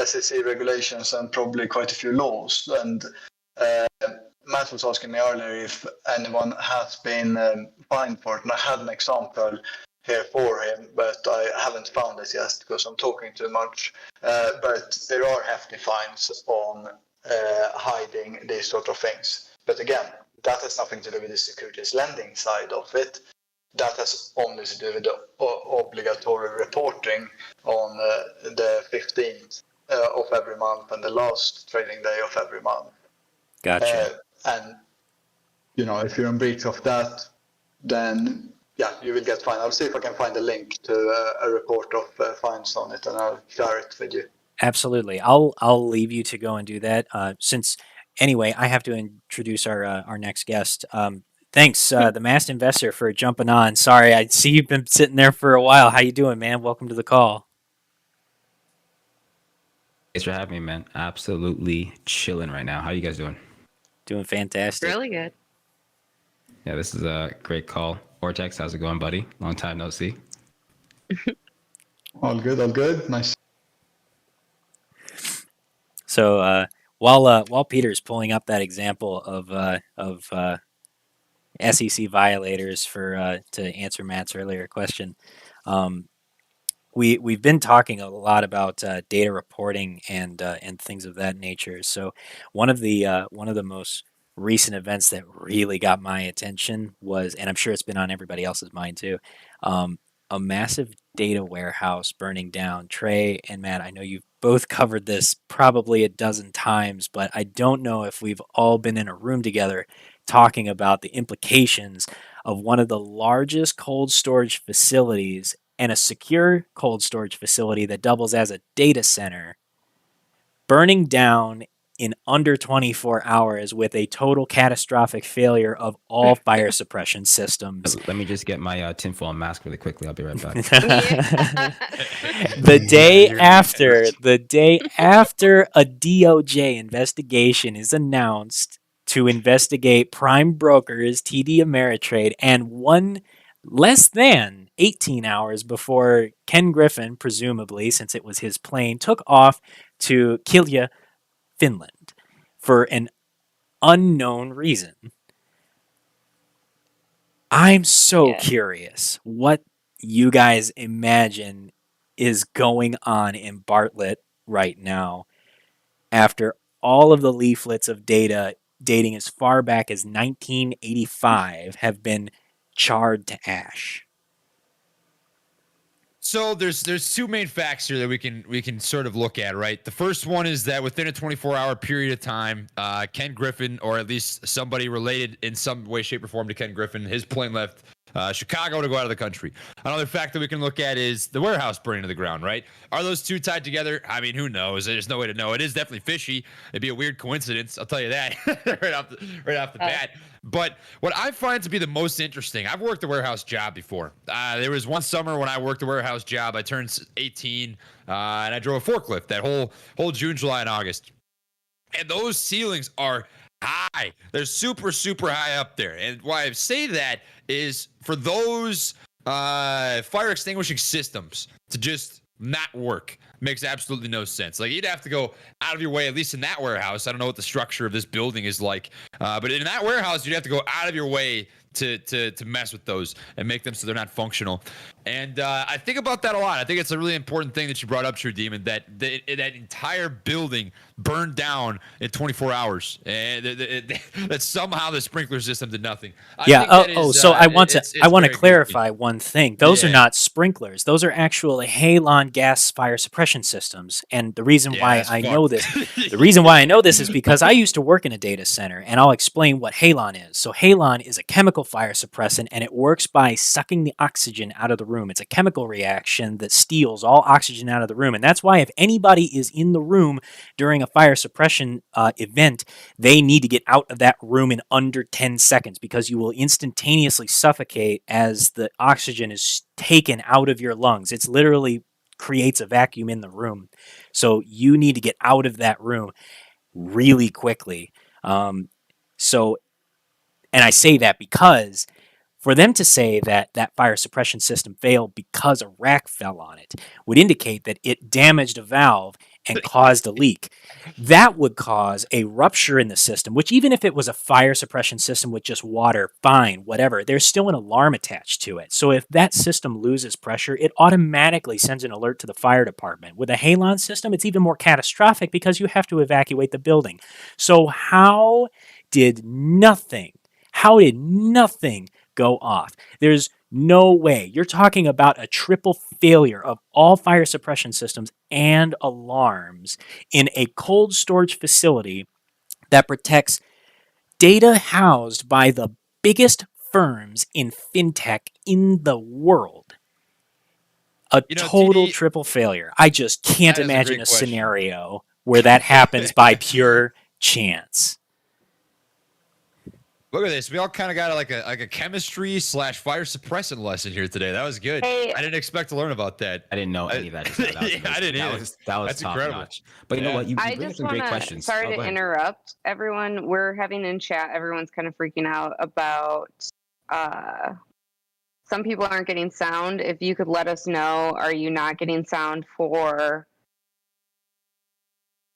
SEC regulations and probably quite a few laws. And Matt was asking me earlier if anyone has been fined for it, and I had an example here for him, but I haven't found it yet because I'm talking too much. But there are hefty fines on hiding these sort of things. But again, that has nothing to do with the securities lending side of it. That has only to do with the obligatory reporting on the 15th of every month and the last trading day of every month. Gotcha. And if you're in breach of that, then you will get fined. I'll see if I can find a link to a report of fines on it, and I'll share it with you. Absolutely. I'll leave you to go and do that. Since anyway, I have to introduce our next guest. Thanks, the Masked Investor, for jumping on. Sorry, I see you've been sitting there for a while. How you doing, man? Welcome to the call. Thanks for having me, man. Absolutely chilling right now. How you guys doing? Doing fantastic. Really good. Yeah, this is a great call. Ortex, how's it going, buddy? Long time no see. All good, all good. Nice. So while Peter's pulling up that example of SEC violators for to answer Matt's earlier question, um, we've been talking a lot about data reporting and things of that nature. So one of the most recent events that really got my attention was, and I'm sure it's been on everybody else's mind too, um, a massive data warehouse burning down. Trey and Matt, I know you've both covered this probably a dozen times, but I don't know if we've all been in a room together talking about the implications of one of the largest cold storage facilities and a secure cold storage facility that doubles as a data center burning down in under 24 hours with a total catastrophic failure of all fire suppression systems. Let me just get my tinfoil mask really quickly. I'll be right back. The day after a DOJ investigation is announced to investigate prime brokers, TD Ameritrade, and less than 18 hours before Ken Griffin, presumably, since it was his plane, took off to Kilja, Finland, for an unknown reason. I'm so curious what you guys imagine is going on in Bartlett right now after all of the leaflets of data dating as far back as 1985 have been charred to ash. So there's two main facts here that we can sort of look at, right? The first one is that within a 24-hour period of time, Ken Griffin, or at least somebody related in some way, shape, or form to Ken Griffin, his plane left Chicago to go out of the country. Another fact that we can look at is the warehouse burning to the ground, right? Are those two tied together? I mean, who knows? There's no way to know. It is definitely fishy. It'd be a weird coincidence, I'll tell you that right off the bat. But what I find to be the most interesting, I've worked a warehouse job before. There was one summer when I worked a warehouse job. I turned 18 and I drove a forklift that whole June, July, and August. And those ceilings are high. They're super, super high up there. And why I say that is for those fire extinguishing systems to just not work makes absolutely no sense. Like, you'd have to go out of your way, at least in that warehouse. I don't know what the structure of this building is like, but in that warehouse, you'd have to go out of your way to mess with those and make them so they're not functional. And I think about that a lot. I think it's a really important thing that you brought up, True Demon, that that entire building burned down in 24 hours, and that somehow the sprinkler system did nothing. So I want to clarify one thing. Those are not sprinklers. Those are actually halon gas fire suppression systems. And the reason why I know this, is because I used to work in a data center, and I'll explain what halon is. So halon is a chemical fire suppressant, and it works by sucking the oxygen out of the room. It's a chemical reaction that steals all oxygen out of the room. And that's why if anybody is in the room during a fire suppression event, they need to get out of that room in under 10 seconds, because you will instantaneously suffocate as the oxygen is taken out of your lungs. It's literally creates a vacuum in the room. So you need to get out of that room really quickly. And I say that because for them to say that that fire suppression system failed because a rack fell on it would indicate that it damaged a valve and caused a leak. That would cause a rupture in the system, which, even if it was a fire suppression system with just water, fine, whatever, there's still an alarm attached to it. So if that system loses pressure, it automatically sends an alert to the fire department. With a halon system, it's even more catastrophic because you have to evacuate the building. So how did nothing go off? There's no way. You're talking about a triple failure of all fire suppression systems and alarms in a cold storage facility that protects data housed by the biggest firms in fintech in the world. Total triple failure. I just can't imagine a scenario where that happens by pure chance. Look at this. We all kind of got like a chemistry / fire suppressant lesson here today. That was good. Hey, I didn't expect to learn about that. I didn't know any of that. Just now. That was Yeah, I amazing. didn't either. That was That's top incredible. notch. But you know Yeah. what? You I bring up just some want great to, questions. sorry Oh, to go ahead. interrupt everyone. We're having in chat, everyone's kind of freaking out about some people aren't getting sound. If you could let us know, are you not getting sound for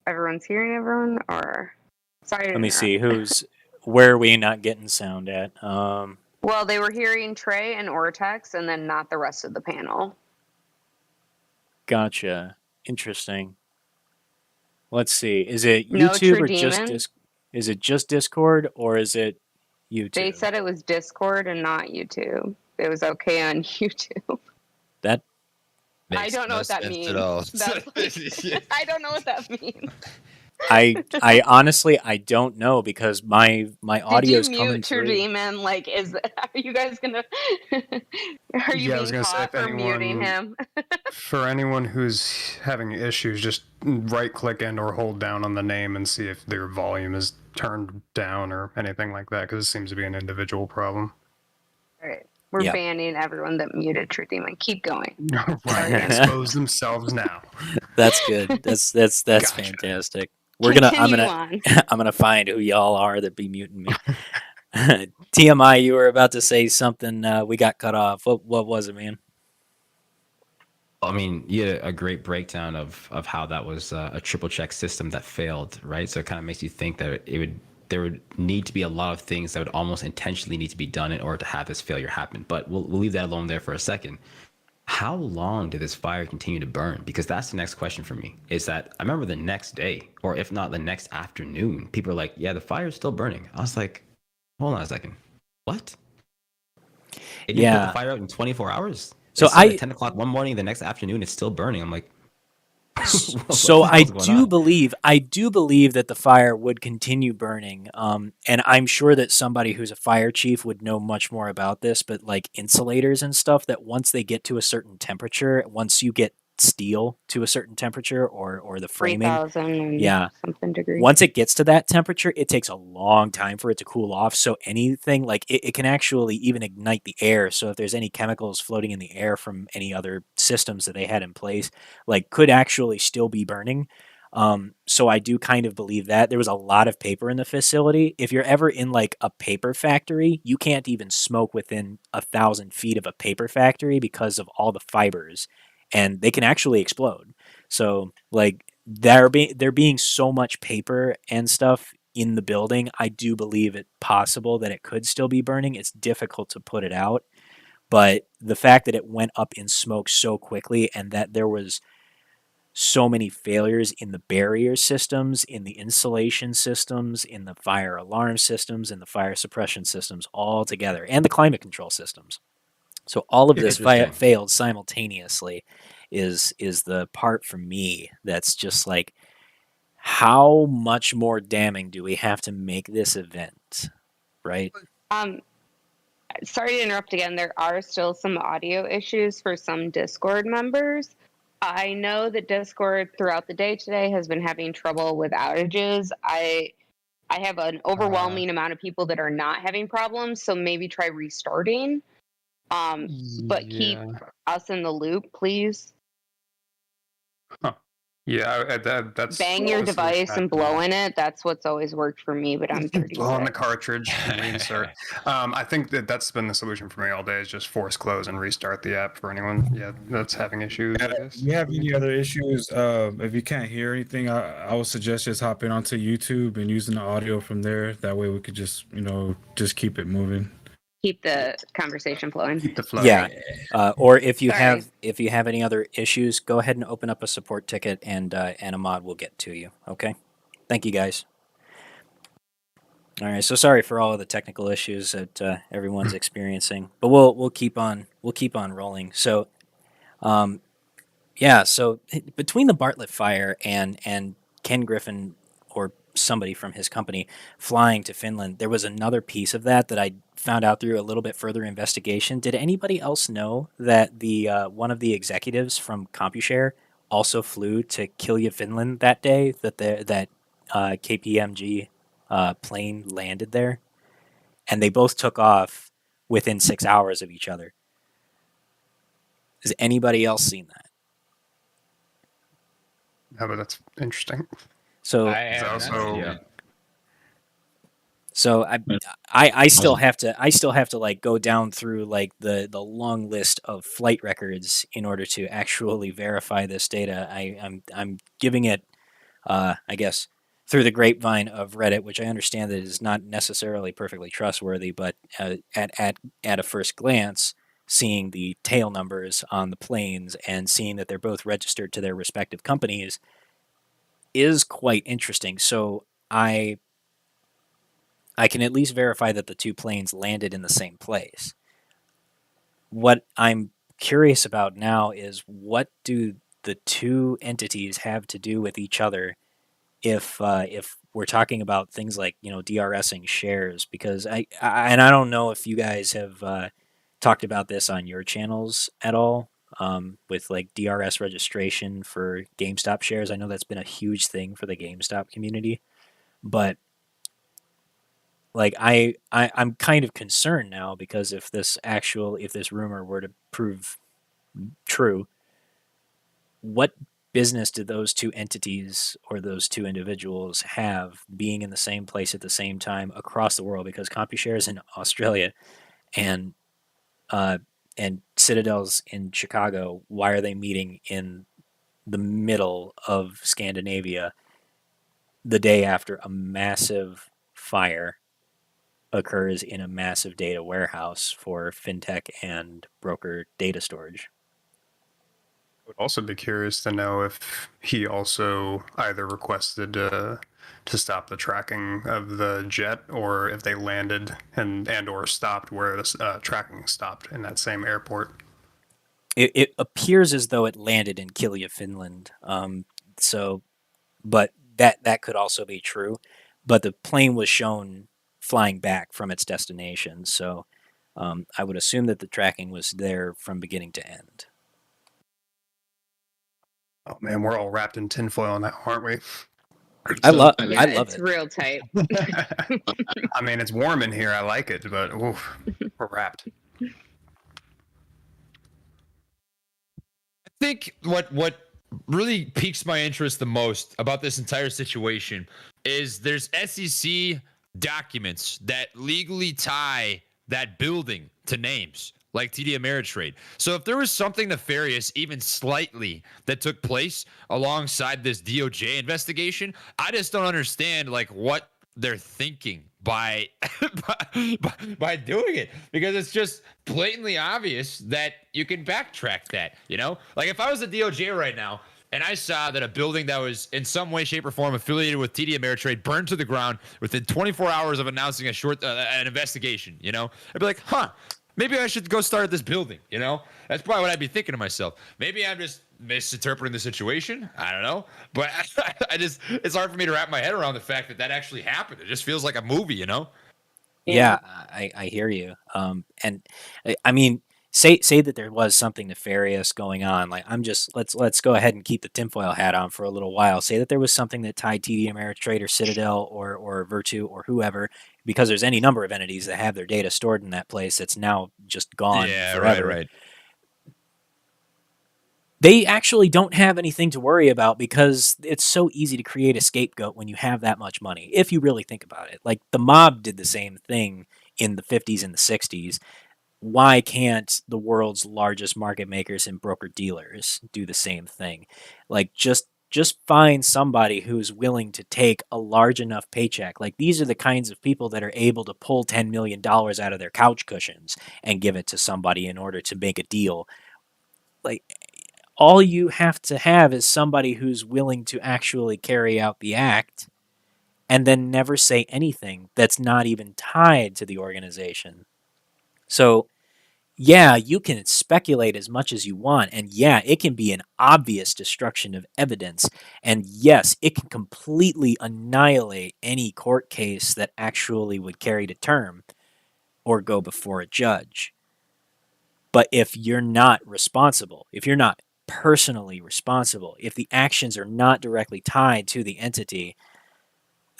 everyone's hearing everyone? Or sorry to Let me see interrupt. where are we not getting sound at? Well, they were hearing Trey and Ortex and then not the rest of the panel. Gotcha. Interesting. Let's see. Is it No YouTube True or just Demon. is it just Discord or is it YouTube? They said it was Discord and not YouTube. It was okay on YouTube. That I don't know what that sense means. at all. I don't know what that means. I honestly I don't know because my Did audio you is coming mute True through. Demon? Like, are you guys gonna? Are you Yeah, I was being gonna say, caught if for muting anyone, him? for anyone who's having issues, just right click and or hold down on the name and see if their volume is turned down or anything like that, because it seems to be an individual problem. All right, we're Yeah. banning everyone that muted True Demon. Keep going. Right, expose themselves now. That's good. That's Gotcha. fantastic. I'm Continue gonna on. I'm gonna find who y'all are that be muting me. TMI, you were about to say something. We got cut off. What was it, man? I mean, you had a great breakdown of how that was a triple check system that failed, right? So it kind of makes you think that there would need to be a lot of things that would almost intentionally need to be done in order to have this failure happen. But we'll leave that alone there for a second. How long did this fire continue to burn? Because that's the next question for me. Is that I remember the next day, or if not the next afternoon, people are like, "Yeah, the fire's still burning." I was like, "Hold on a second, what?" And you put the fire out in 24 hours. So It started at 10 o'clock one morning. The next afternoon, it's still burning. I'm like, so what the hell's going on? I do believe that the fire would continue burning. And I'm sure that somebody who's a fire chief would know much more about this, but like insulators and stuff, that once they get to a certain temperature, once you get steel to a certain temperature or the framing, 3,000 yeah, something degrees. once it gets to that temperature, it takes a long time for it to cool off. So anything like it can actually even ignite the air. So if there's any chemicals floating in the air from any other systems that they had in place, like could actually still be burning. So I do kind of believe that there was a lot of paper in the facility. If you're ever in like a paper factory, you can't even smoke within 1,000 feet of a paper factory because of all the fibers, and they can actually explode. So like there being so much paper and stuff in the building, I do believe it possible that it could still be burning. It's difficult to put it out, but the fact that it went up in smoke so quickly and that there was so many failures in the barrier systems, in the insulation systems, in the fire alarm systems, in the fire suppression systems all together, and the climate control systems. So all of this failed simultaneously is the part for me that's just like, how much more damning do we have to make this event, right? Sorry to interrupt again. There are still some audio issues for some Discord members. I know that Discord throughout the day today has been having trouble with outages. I have an overwhelming amount of people that are not having problems, so maybe try restarting. But keep us in the loop, please. Yeah, that's bang your device and blow in it. That's what's always worked for me, but I'm 36. Blow on the cartridge and reinsert. I think that's been the solution for me all day, is just force close and restart the app for anyone that's having issues. If you have any other issues, if you can't hear anything, I would suggest just hopping onto YouTube and using the audio from there. That way we could just keep it moving. Keep the conversation flowing. Keep the flow. Yeah. Or if you have any other issues, go ahead and open up a support ticket, and a mod will get to you. Okay. Thank you, guys. All right. So sorry for all of the technical issues that everyone's experiencing, but we'll keep on rolling. So, yeah. So between the Bartlett fire and Ken Griffin or somebody from his company flying to Finland, there was another piece of that I found out through a little bit further investigation. Did anybody else know that the one of the executives from CompuShare also flew to Kilja, Finland that day that KPMG plane landed there? and they both took off within 6 hours of each other. Has anybody else seen that? No, but that's interesting. So I have also- not seen it. So I still have to like go down through like the long list of flight records in order to actually verify this data. I'm giving it I guess through the grapevine of Reddit, which I understand that is not necessarily perfectly trustworthy, but at a first glance, seeing the tail numbers on the planes and seeing that they're both registered to their respective companies is quite interesting. So I can at least verify that the two planes landed in the same place. What I'm curious about now is what do the two entities have to do with each other if we're talking about things like DRSing shares? Because I don't know if you guys have talked about this on your channels at all with like DRS registration for GameStop shares. I know that's been a huge thing for the GameStop community, but like I'm kind of concerned now because if this rumor were to prove true, what business do those two entities or those two individuals have being in the same place at the same time across the world? Because CompuShare is in Australia and Citadel's in Chicago. Why are they meeting in the middle of Scandinavia the day after a massive fire occurs in a massive data warehouse for fintech and broker data storage? I would also be curious to know if he also either requested to stop the tracking of the jet, or if they landed and or stopped where the tracking stopped in that same airport. It appears as though it landed in Kilja, Finland. But that could also be true. But the plane was shown flying back from its destination, so I would assume that the tracking was there from beginning to end. Oh man, we're all wrapped in tinfoil now, aren't we? I love It's it. real tight. I mean, it's warm in here. I like it, but oof, we're wrapped. I think what really piques my interest the most about this entire situation is there's SEC documents that legally tie that building to names like TD Ameritrade. So if there was something nefarious, even slightly, that took place alongside this DOJ investigation, I just don't understand like what they're thinking by by doing it, because it's just blatantly obvious that you can backtrack that. Like if I was the DOJ right now and I saw that a building that was in some way, shape, or form affiliated with TD Ameritrade burned to the ground within 24 hours of announcing an investigation, I'd be like, maybe I should go start at this building. That's probably what I'd be thinking to myself. Maybe I'm just misinterpreting the situation. I don't know, but it's hard for me to wrap my head around the fact that actually happened. It just feels like a movie. Yeah, I hear you. And I mean, say that there was something nefarious going on. Like let's go ahead and keep the tinfoil hat on for a little while. Say that there was something that tied TD Ameritrade or Citadel or Virtu or whoever, because there's any number of entities that have their data stored in that place that's now just gone forever. Right. They actually don't have anything to worry about because it's so easy to create a scapegoat when you have that much money, if you really think about it. Like the mob did the same thing in the 50s and the 60s. Why can't the world's largest market makers and broker dealers do the same thing? Like just find somebody who's willing to take a large enough paycheck. Like these are the kinds of people that are able to pull $10 million out of their couch cushions and give it to somebody in order to make a deal. Like all you have to have is somebody who's willing to actually carry out the act and then never say anything that's not even tied to the organization. So, yeah, you can speculate as much as you want, and yeah, it can be an obvious destruction of evidence, and yes, it can completely annihilate any court case that actually would carry to term or go before a judge. But if you're not responsible, if you're not personally responsible, if the actions are not directly tied to the entity,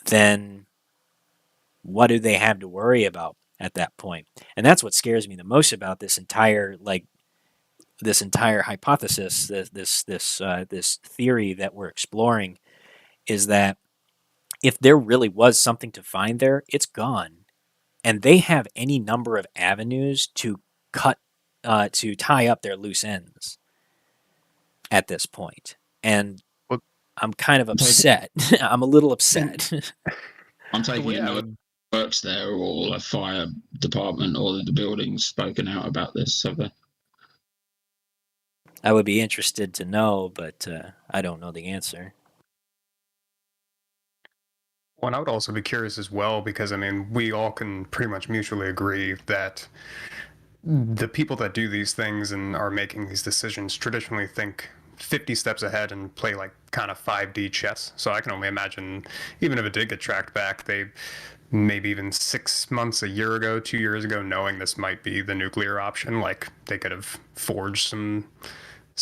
then what do they have to worry about? at that point. And that's what scares me the most about this entire hypothesis, this theory that we're exploring, is that if there really was something to find there, it's gone, and they have any number of avenues to to tie up their loose ends at this point. And Well, I'm kind of I'm taking, upset. I'm a little upset. I'm the taking way it I no would works there or a fire department or the building's spoken out about this. Have they? I would be interested to know, but I don't know the answer. Well, and I would also be curious as well because I mean, we all can pretty much mutually agree that the people that do these things and are making these decisions traditionally think 50 steps ahead and play like kind of 5D chess. So I can only imagine, even if it did get tracked back, they maybe even 6 months, a year ago, 2 years ago, knowing this might be the nuclear option, like they could have forged some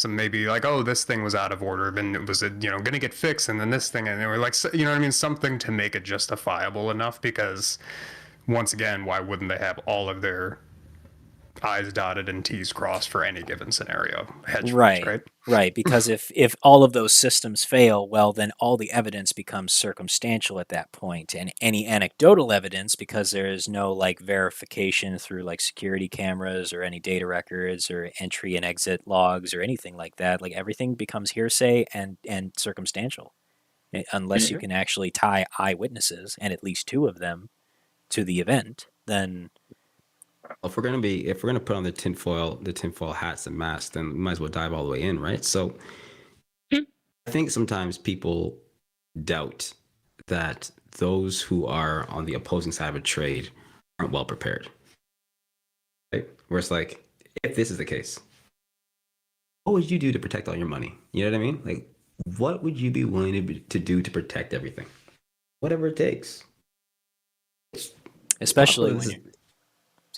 maybe like, oh, this thing was out of order and it was going to get fixed, and then this thing, and they were like, you know what I mean, something to make it justifiable enough. Because once again, why wouldn't they have all of their I's dotted and T's crossed for any given scenario? Hedge funds, Right, right? right. Because if all of those systems fail, well, then all the evidence becomes circumstantial at that point, and any anecdotal evidence, because there is no like verification through like security cameras or any data records or entry and exit logs or anything like that, like everything becomes hearsay and circumstantial, unless you Yeah. can actually tie eyewitnesses, and at least two of them, to the event. Then If we're gonna put on the tinfoil hats and masks, then we might as well dive all the way in, right? So I think sometimes people doubt that those who are on the opposing side of a trade aren't well prepared. Right? Where it's like, if this is the case, what would you do to protect all your money? You know what I mean? Like, what would you be willing to do to protect everything? Whatever it takes. especially when This is, you're,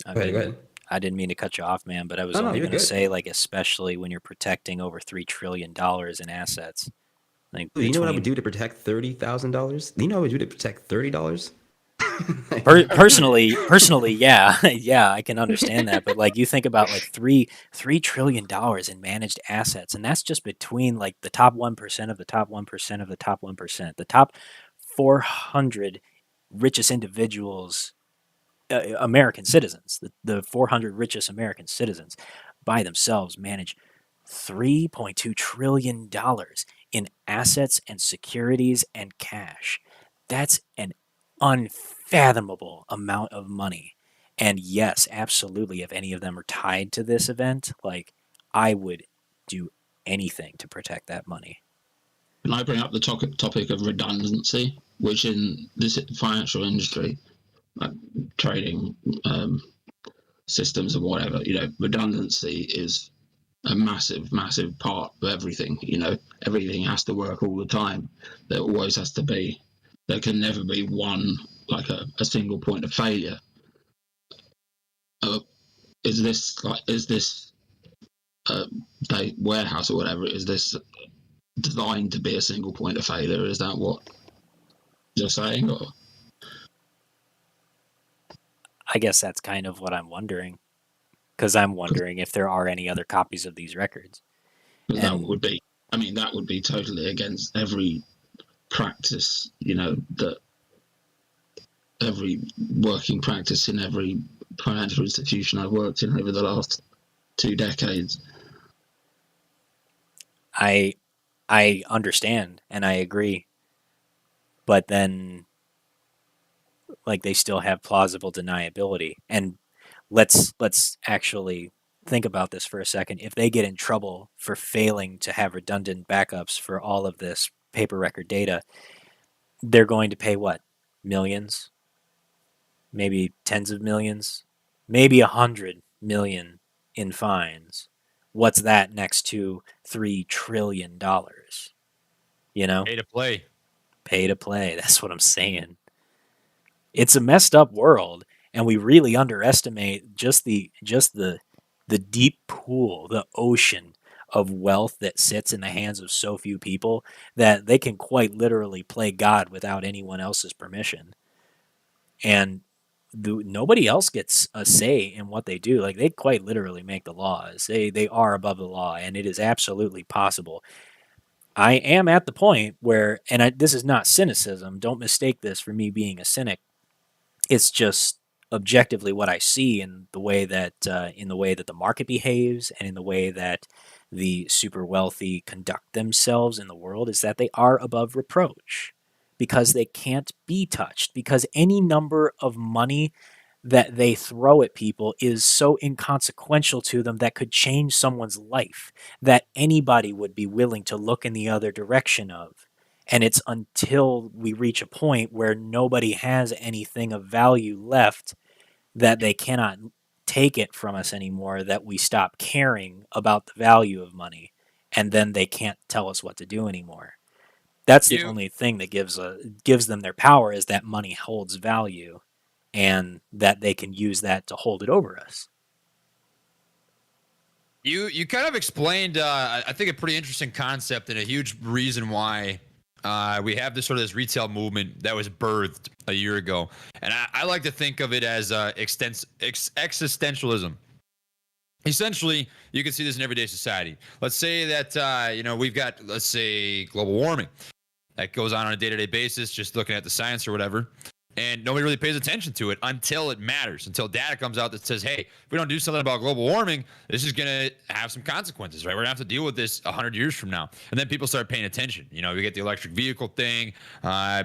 I go ahead, go mean, ahead. I didn't mean to cut you off, man, but I was No, no, only you're going to good. say, like, especially when you're protecting over $3 trillion in assets. Like, Dude, you know what I would between do to protect $30,000? You know what I would do to protect $30? personally, yeah, yeah, I can understand that. But like, you think about like $3 trillion in managed assets, and that's just between like the top 1% of the top 1% of the top 1%, the top 400 richest individuals, American citizens, the 400 richest American citizens by themselves manage $3.2 trillion in assets and securities and cash. That's an unfathomable amount of money. And yes, absolutely, if any of them are tied to this event, like I would do anything to protect that money. Can I bring up the topic of redundancy, which in this financial industry, like trading systems or whatever, redundancy is a massive, massive part of everything. Everything has to work all the time. There always has to be. There can never be one, like a single point of failure. Is this warehouse or whatever? Is this designed to be a single point of failure? Is that what you're saying? Or I guess that's kind of what I'm wondering, because I'm wondering if there are any other copies of these records. that And would be, that would be totally against every practice, that every working practice in every financial institution I've worked in over the last 2 decades. I understand and I agree, but then like they still have plausible deniability. And let's actually think about this for a second. If they get in trouble for failing to have redundant backups for all of this paper record data, they're going to pay what? Millions? Maybe tens of millions? Maybe 100 million in fines. What's that next to $3 trillion? You know? Pay to play. Pay to play. That's what I'm saying. It's a messed up world, and we really underestimate just the deep pool, the ocean of wealth that sits in the hands of so few people that they can quite literally play God without anyone else's permission. And nobody else gets a say in what they do. Like, they quite literally make the laws. They are above the law, and it is absolutely possible. I am at the point where, and this is not cynicism. Don't mistake this for me being a cynic. It's just objectively what I see in the way that the market behaves, and in the way that the super wealthy conduct themselves in the world, is that they are above reproach because they can't be touched, because any number of money that they throw at people is so inconsequential to them that could change someone's life that anybody would be willing to look in the other direction of. And it's until we reach a point where nobody has anything of value left, that they cannot take it from us anymore, that we stop caring about the value of money, and then they can't tell us what to do anymore. That's the You only thing that gives them their power, is that money holds value, and that they can use that to hold it over us. you kind of explained, I think, a pretty interesting concept and a huge reason why we have this retail movement that was birthed a year ago. And I like to think of it as existentialism. Essentially, you can see this in everyday society. Let's say that we've got, let's say, global warming that goes on a day-to-day basis, just looking at the science or whatever. And nobody really pays attention to it until it matters, until data comes out that says, hey, if we don't do something about global warming, this is going to have some consequences, right? We're going to have to deal with this 100 years from now. And then people start paying attention. We get the electric vehicle thing.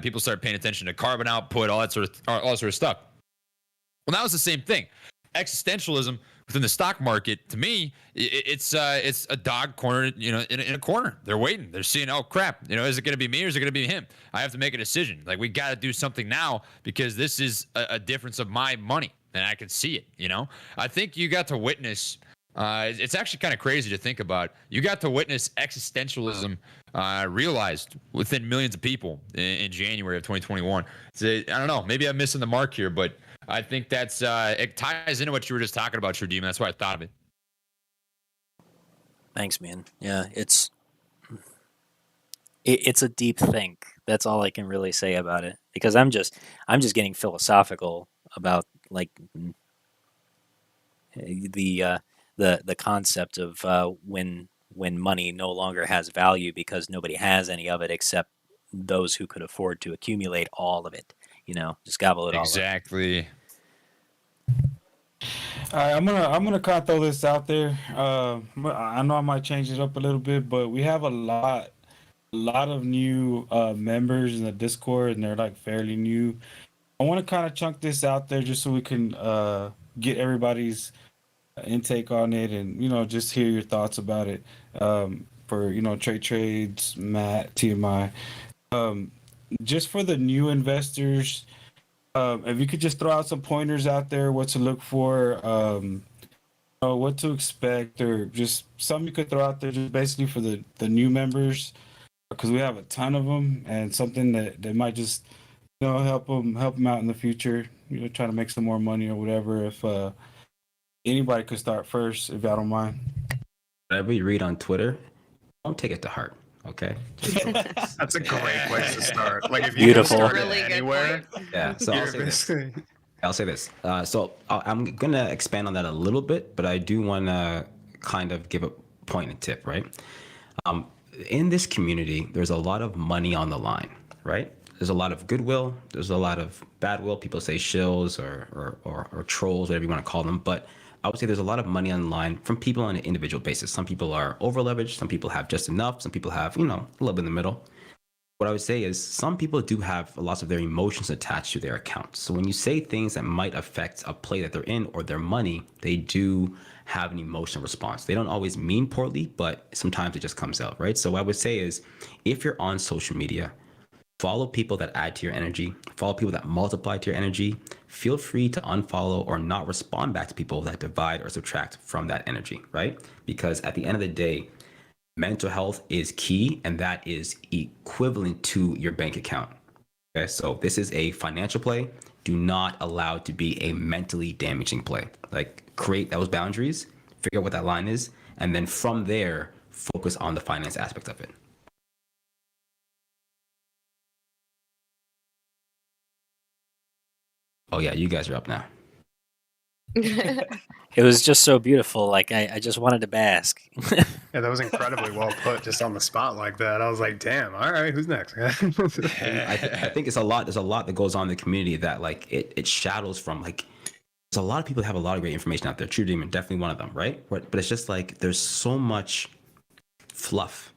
People start paying attention to carbon output, all that sort of stuff. Well, now it's the same thing. Existentialism within the stock market, to me, it's a dog cornered, in a corner. They're waiting. They're seeing, oh crap, is it going to be me or is it going to be him? I have to make a decision. Like, we got to do something now because this is a difference of my money, and I can see it. I think you got to witness. It's actually kind of crazy to think about. You got to witness existentialism realized within millions of people in January of 2021. So, I don't know. Maybe I'm missing the mark here, but I think that's it ties into what you were just talking about, Sherdeem. That's why I thought of it. Thanks, man. Yeah, it's a deep think. That's all I can really say about it, because I'm just getting philosophical about, like, the concept of when money no longer has value because nobody has any of it except those who could afford to accumulate all of it. Just gobble it all up. Exactly. All right, I'm gonna kind of throw this out there. I know I might change it up a little bit, but we have a lot of new members in the Discord, and they're like fairly new. I want to kind of chunk this out there just so we can get everybody's intake on it, and just hear your thoughts about it. For trade trades, Matt, TMI. Just for the new investors, if you could just throw out some pointers out there, what to look for, what to expect, or just something you could throw out there, just basically for the new members, because we have a ton of them, and something that might just help them out in the future. Try to make some more money or whatever. If anybody could start first, if y'all don't mind. Whatever you read on Twitter, don't take it to heart. Okay. That's a great place to start. Like, if you Beautiful. can start Really it good anywhere. point. Yeah. So I'll say this. So I'm going to expand on that a little bit, but I do want to kind of give a point and tip, right? In this community, there's a lot of money on the line, right? There's a lot of goodwill. There's a lot of bad will. People say shills or trolls, whatever you want to call them. But I would say there's a lot of money on the line from people on an individual basis. Some people are over leveraged. Some people have just enough. Some people have, a little bit in the middle. What I would say is some people do have lots of their emotions attached to their accounts. So when you say things that might affect a play that they're in or their money, they do have an emotional response. They don't always mean poorly, but sometimes it just comes out, right? So what I would say is, if you're on social media, follow people that add to your energy, follow people that multiply to your energy. Feel free to unfollow or not respond back to people that divide or subtract from that energy, right? Because at the end of the day, mental health is key, and that is equivalent to your bank account. Okay, so this is a financial play. Do not allow it to be a mentally damaging play. Like, create those boundaries, figure out what that line is, and then from there, focus on the finance aspect of it. Oh yeah, you guys are up now. It was just so beautiful. Like I just wanted to bask. Yeah, that was incredibly well put, just on the spot like that. I was like, damn, all right, who's next? I think it's a lot. There's a lot that goes on in the community that like it shadows from like. There's a lot of people that have a lot of great information out there. True Demon, definitely one of them, right? But it's just like there's so much fluff.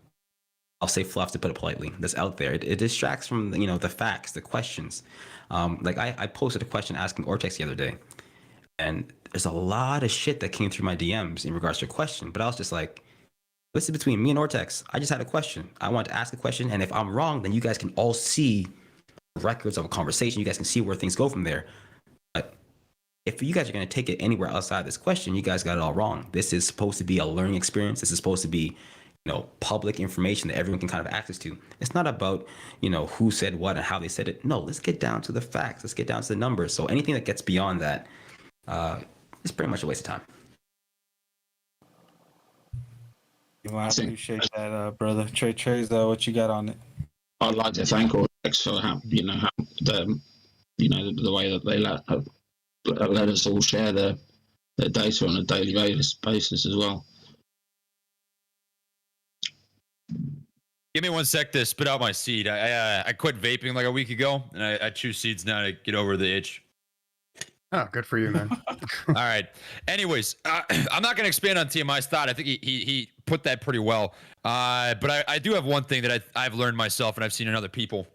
I'll say fluff to put it politely. That's out there. It distracts from the facts, the questions. Like I posted a question asking Ortex the other day, and there's a lot of shit that came through my DMs in regards to a question. But I was just like, this is between me and Ortex. I just had a question. I want to ask a question, and if I'm wrong, then you guys can all see records of a conversation. You guys can see where things go from there. But if you guys are going to take it anywhere outside this question, you guys got it all wrong. This is supposed to be a learning experience. This is supposed to be, public information that everyone can kind of access to. It's not about, who said what and how they said it. No, let's get down to the facts. Let's get down to the numbers. So anything that gets beyond that is pretty much a waste of time. Well, I appreciate that, brother. Trey's, what you got on it? I'd like to thank Ortex for the way that they let us all share their data on a daily basis as well. Give me 1 sec to spit out my seed. I quit vaping like a week ago, and I chew seeds now to get over the itch. Oh, good for you, man. All right. Anyways, I'm not going to expand on TMI's thought. I think he put that pretty well. But I do have one thing that I've learned myself and I've seen in other people.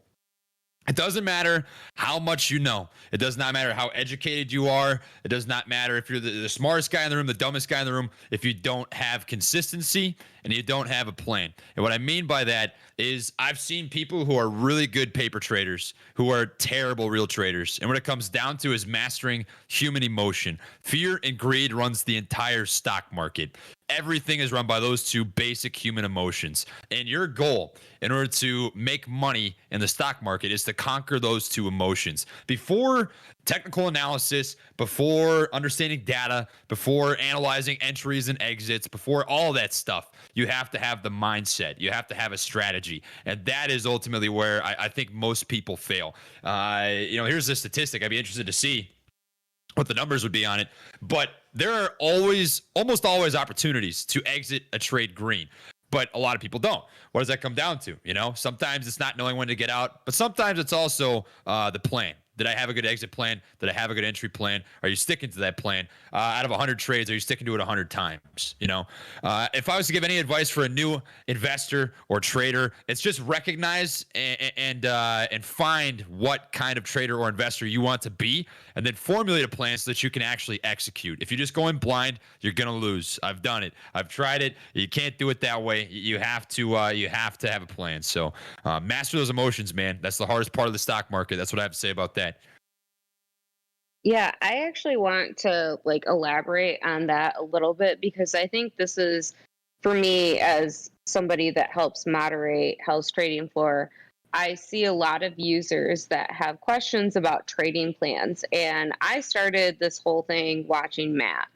It doesn't matter how much you know. It does not matter how educated you are. It does not matter if you're the smartest guy in the room, the dumbest guy in the room, if you don't have consistency and you don't have a plan. And what I mean by that is I've seen people who are really good paper traders who are terrible real traders. And what it comes down to is mastering human emotion. Fear and greed runs the entire stock market. Everything is run by those two basic human emotions. And your goal in order to make money in the stock market is to conquer those two emotions. Before technical analysis, before understanding data, before analyzing entries and exits, before all that stuff, you have to have the mindset. You have to have a strategy. And that is ultimately where I think most people fail. Here's a statistic I'd be interested to see what the numbers would be on it. But there are almost always opportunities to exit a trade green. But a lot of people don't. What does that come down to? Sometimes it's not knowing when to get out, but sometimes it's also the plan. Did I have a good exit plan? Did I have a good entry plan? Are you sticking to that plan? Out of 100 trades, are you sticking to it 100 times? If I was to give any advice for a new investor or trader, it's just recognize and find what kind of trader or investor you want to be, and then formulate a plan so that you can actually execute. If you just go in blind, you're gonna lose. I've done it. I've tried it. You can't do it that way. You have to have a plan. So master those emotions, man. That's the hardest part of the stock market. That's what I have to say about that. Yeah, I actually want to elaborate on that a little bit, because I think this is, for me as somebody that helps moderate Hell's Trading Floor, I see a lot of users that have questions about trading plans. And I started this whole thing watching Matt.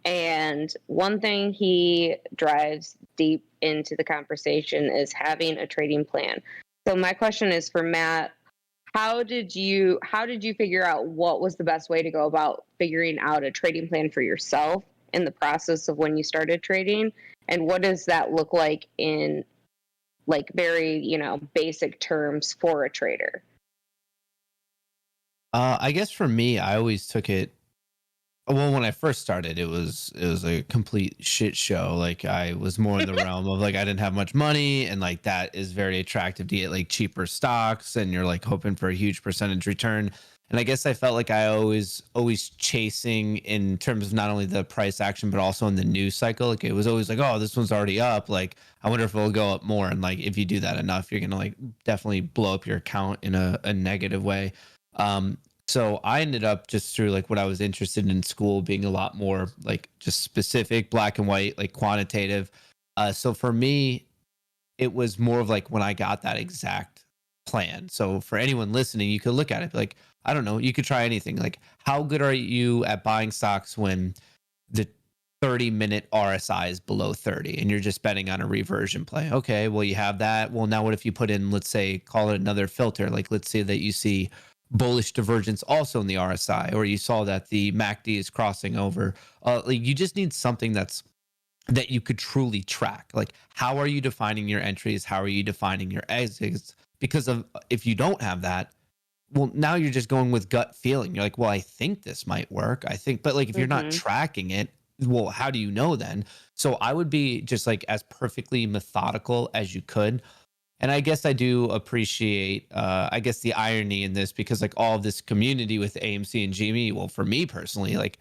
And one thing he drives deep into the conversation is having a trading plan. So my question is for Matt, how did you figure out what was the best way to go about figuring out a trading plan for yourself in the process of when you started trading? And what does that look like in very, basic terms for a trader? I guess for me, I always took it. Well, when I first started, it was a complete shit show. I was more in the realm of I didn't have much money, and that is very attractive to get cheaper stocks, and you're hoping for a huge percentage return. And I guess I felt like I always chasing in terms of not only the price action, but also in the news cycle. It was always oh, this one's already up. I wonder if it'll go up more. And if you do that enough, you're gonna definitely blow up your account in a negative way. So I ended up just through what I was interested in school being a lot more just specific, black and white, quantitative. So for me, it was more of when I got that exact plan. So for anyone listening, you could look at it I don't know, you could try anything. How good are you at buying stocks when the 30-minute RSI is below 30 and you're just betting on a reversion play? Okay, well, you have that. Well, now what if you put in, let's say, call it another filter? Let's say that you see bullish divergence also in the RSI, or you saw that the MACD is crossing over. Like you just need something that you could truly track. Like, how are you defining your entries? How are you defining your exits? Because if you don't have that, well, now you're just going with gut feeling. You're like, well, I think this might work. I think, but like if you're not tracking it, well, how do you know then? So I would be just like as perfectly methodical as you could. And I guess I do appreciate, I guess, the irony in this, because like all of this community with AMC and GME, well, for me personally, like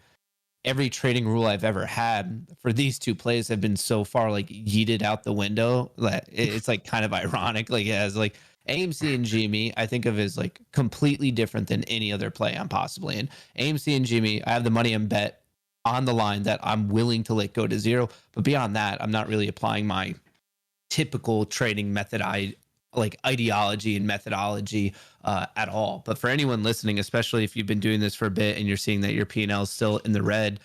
every trading rule I've ever had for these two plays have been so far like yeeted out the window that it's like kind of ironic. Like, as like AMC and GME, I think of as like completely different than any other play I'm possibly in. AMC and GME, I have the money and bet on the line that I'm willing to let go to zero. But beyond that, I'm not really applying my typical trading method, like ideology and methodology at all. But for anyone listening, especially if you've been doing this for a bit and you're seeing that your P&L is still in the red,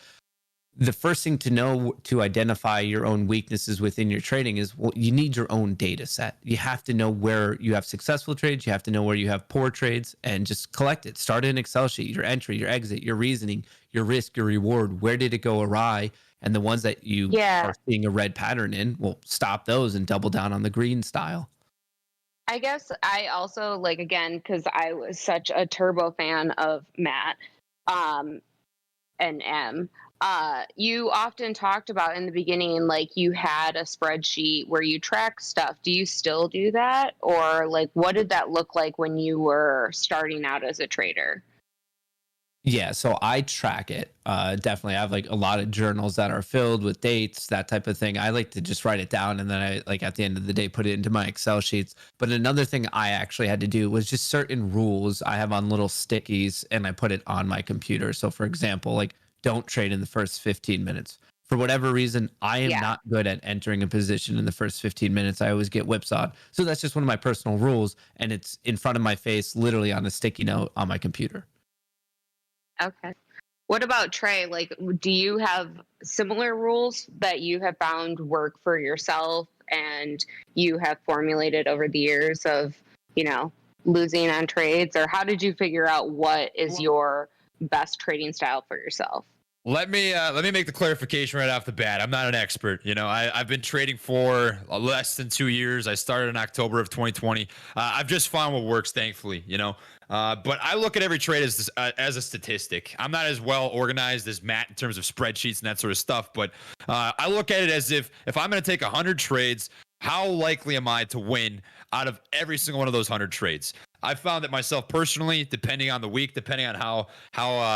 the first thing to know to identify your own weaknesses within your trading is, well, you need your own data set. You have to know where you have successful trades. You have to know where you have poor trades, and just collect it. Start an Excel sheet, your entry, your exit, your reasoning, your risk, your reward. Where did it go awry? And the ones that you are seeing a red pattern in, well, stop those and double down on the green style. I guess I also, like, again, because I was such a turbo fan of Matt and M, you often talked about in the beginning, like, you had a spreadsheet where you track stuff. Do you still do that? Or, like, what did that look like when you were starting out as a trader? Yeah, so I track it. Definitely. I have like a lot of journals that are filled with dates, that type of thing. I like to just write it down, and then I, like, at the end of the day, put it into my Excel sheets. But another thing I actually had to do was just certain rules I have on little stickies, and I put it on my computer. So for example, like, don't trade in the first 15 minutes. For whatever reason, I am not good at entering a position in the first 15 minutes. I always get whipsawed. So that's just one of my personal rules, and it's in front of my face, literally on a sticky note on my computer. Okay. What about Trey? Like, do you have similar rules that you have found work for yourself and you have formulated over the years of, you know, losing on trades? Or how did you figure out what is your best trading style for yourself? Let me make the clarification right off the bat. I'm not an expert. You know, I've been trading for less than 2 years. I started in October of 2020. I've just found what works, thankfully. You know, but I look at every trade as a statistic. I'm not as well organized as Matt in terms of spreadsheets and that sort of stuff. But I look at it as if I'm going to take 100 trades, how likely am I to win out of every single one of those 100 trades? I found that myself personally, depending on the week, depending on how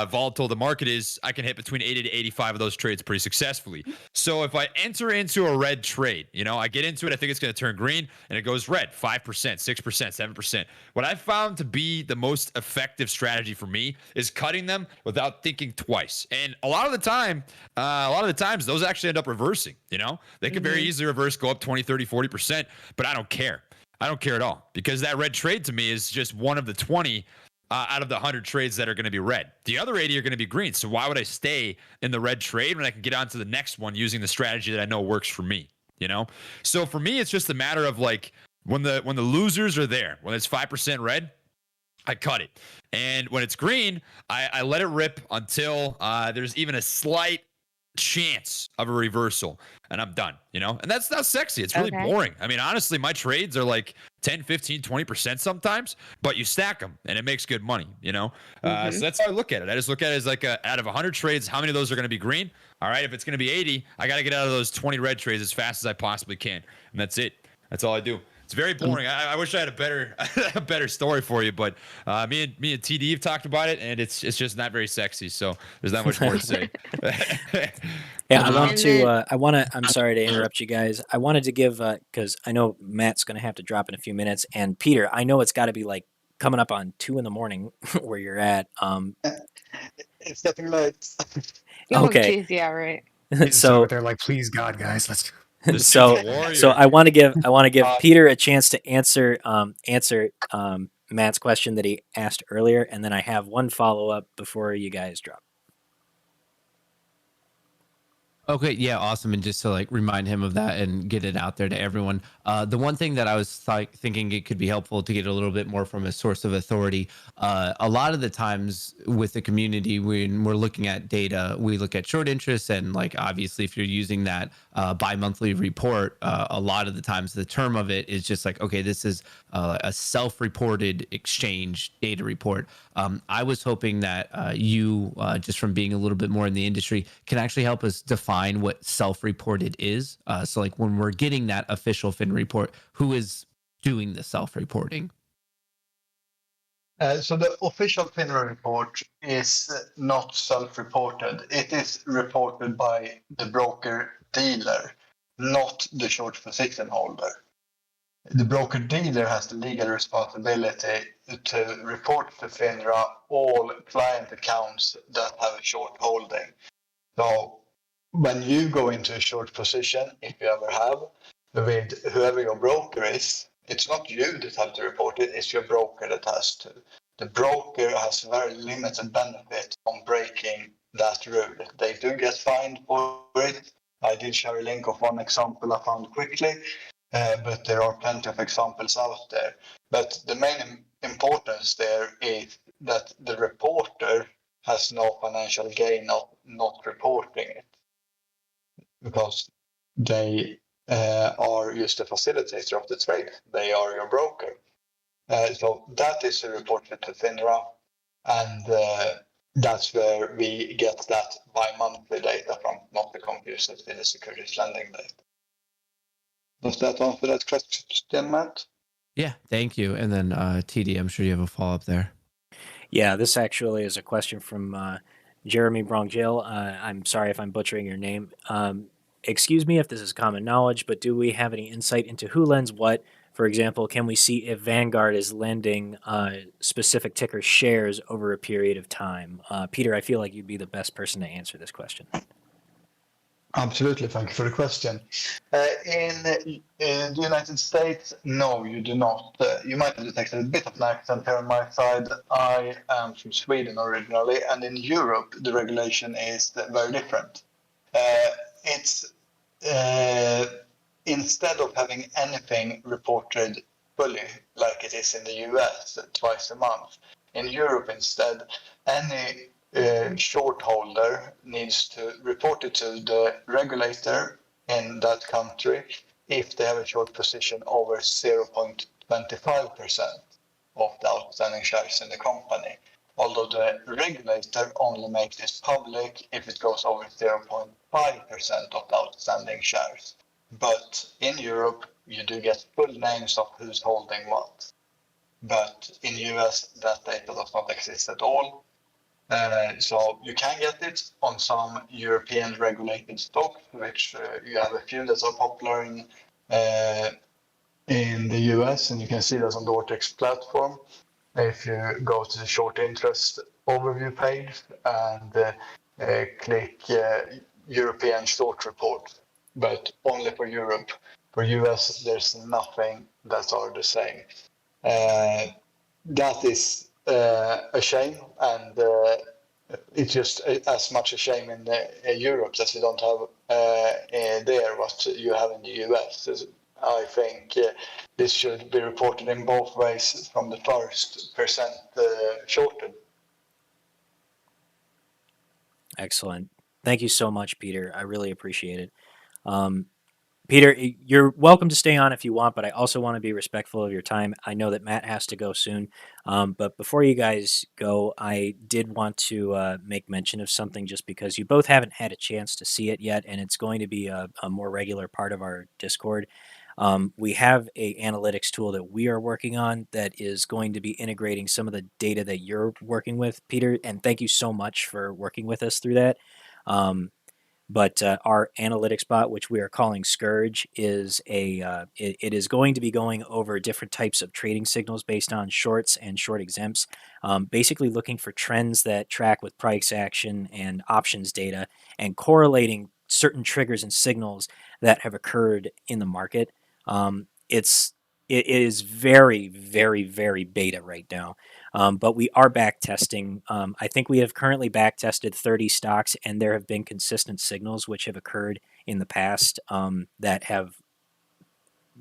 volatile the market is, I can hit between 80 to 85 of those trades pretty successfully. So if I enter into a red trade, you know, I get into it, I think it's going to turn green, and it goes red, 5%, 6%, 7%. What I found to be the most effective strategy for me is cutting them without thinking twice. And a lot of the times, those actually end up reversing. You know, they could very easily reverse, go up 20, 30, 40%, but I don't care. I don't care at all, because that red trade to me is just one of the 20 out of the 100 trades that are going to be red. The other 80 are going to be green. So why would I stay in the red trade when I can get on to the next one using the strategy that I know works for me? You know, so for me, it's just a matter of, like, when the losers are there, when it's 5% red, I cut it. And when it's green, I let it rip until there's even a slight chance of a reversal, and I'm done, you know? And that's not sexy. It's really boring. I mean, honestly, my trades are like 10, 15, 20% sometimes, but you stack them and it makes good money, you know? So that's how I look at it. I just look at it as like out of 100 trades, how many of those are going to be green? All right, if it's going to be 80, I got to get out of those 20 red trades as fast as I possibly can. And that's it. That's all I do. It's very boring. I wish I had a better story for you, but me and TD have talked about it, and it's just not very sexy. So there's not much more to say. Yeah, I'm sorry to interrupt you guys. I wanted to give, because I know Matt's going to have to drop in a few minutes, and Peter, I know it's got to be like coming up on 2 a.m. where you're at. It's getting late. Okay. Geez, yeah, right. So they're like, please God, guys, let's. So I want to give Peter a chance to answer Matt's question that he asked earlier, and then I have one follow up before you guys drop. Okay, yeah, awesome. And just to like remind him of that and get it out there to everyone. The one thing that I was thinking it could be helpful to get a little bit more from a source of authority. A lot of the times with the community, when we're looking at data, we look at short interest, and like obviously, if you're using that bi-monthly report, a lot of the times the term of it is just like, okay, this is a self-reported exchange data report. I was hoping that you, just from being a little bit more in the industry, can actually help us define what self-reported is. So, like when we're getting that official fin report, who is doing the self-reporting? So the official FINRA report is not self-reported. It is reported by the broker dealer, not the short position holder. The broker dealer has the legal responsibility to report to FINRA all client accounts that have a short holding. So when you go into a short position, if you ever have, with whoever your broker is, it's not you that have to report it, it's your broker that has to. The broker has very limited benefit on breaking that rule. They do get fined for it. I did share a link of one example I found quickly, but there are plenty of examples out there. But the main importance there is that the reporter has no financial gain of not reporting it, because they are just a facilitator of the trade. They are your broker. So that is reported to FINRA, and that's where we get that bi-monthly data from, not the confused with the securities lending data. Does that answer that question, Matt? Yeah, thank you. And then TD, I'm sure you have a follow up there. Yeah, this actually is a question from Jeremy Brongil. I'm sorry if I'm butchering your name. Excuse me if this is common knowledge, but do we have any insight into who lends what? For example, can we see if Vanguard is lending specific ticker shares over a period of time? Peter, I feel like you'd be the best person to answer this question. Absolutely, thank you for the question. In the United States, no, you do not. You might have detected a bit of an accent here on my side. I am from Sweden originally, and in Europe, the regulation is very different. It's instead of having anything reported fully, like it is in the US twice a month, in Europe instead, any short holder needs to report it to the regulator in that country if they have a short position over 0.25% of the outstanding shares in the company. Although the regulator only makes this public if it goes over 0.5% of the outstanding shares. But in Europe, you do get full names of who's holding what. But in US, that data does not exist at all. So you can get it on some European regulated stocks, which you have a few that are popular in the US, and you can see this on the Ortex platform. If you go to the short interest overview page and click European short report, but only for Europe. For US, there's nothing that are the same. That is a shame, and it's just as much a shame in Europe that we don't have there what you have in the US. I think this should be reported in both ways from the first percent shorted. Excellent. Thank you so much, Peter. I really appreciate it. Peter, you're welcome to stay on if you want, but I also want to be respectful of your time. I know that Matt has to go soon. But before you guys go, I did want to make mention of something just because you both haven't had a chance to see it yet, and it's going to be a more regular part of our Discord. We have a analytics tool that we are working on that is going to be integrating some of the data that you're working with, Peter, and thank you so much for working with us through that. But our analytics bot, which we are calling Scourge, is it is going to be going over different types of trading signals based on shorts and short exempts, basically looking for trends that track with price action and options data and correlating certain triggers and signals that have occurred in the market. It is very, very, very beta right now. But we are back testing. I think we have currently back tested 30 stocks, and there have been consistent signals which have occurred in the past that have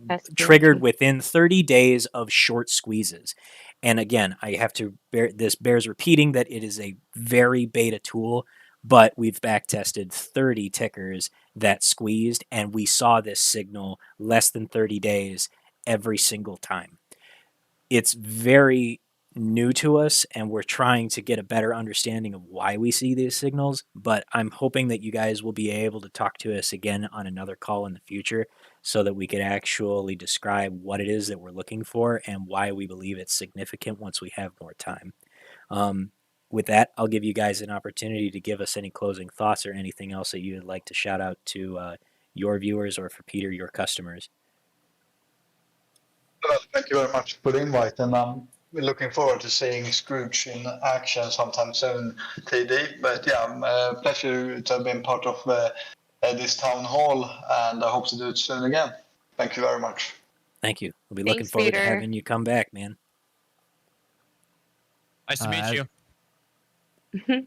That's triggered guilty. within 30 days of short squeezes. And again, I have to bears repeating that it is a very beta tool, but we've back tested 30 tickers that squeezed, and we saw this signal less than 30 days every single time. It's very new to us, and we're trying to get a better understanding of why we see these signals, but I'm hoping that you guys will be able to talk to us again on another call in the future so that we could actually describe what it is that we're looking for and why we believe it's significant once we have more time. With that, I'll give you guys an opportunity to give us any closing thoughts or anything else that you would like to shout out to your viewers, or for Peter, your customers. Well, thank you very much for the invite, and I'm looking forward to seeing Scrooge in action sometime soon, TD. But yeah, pleasure to have been part of this town hall, and I hope to do it soon again. Thank you very much. Thank you. We'll be looking Thanks, forward to Peter. having you come back, man. Nice to meet you.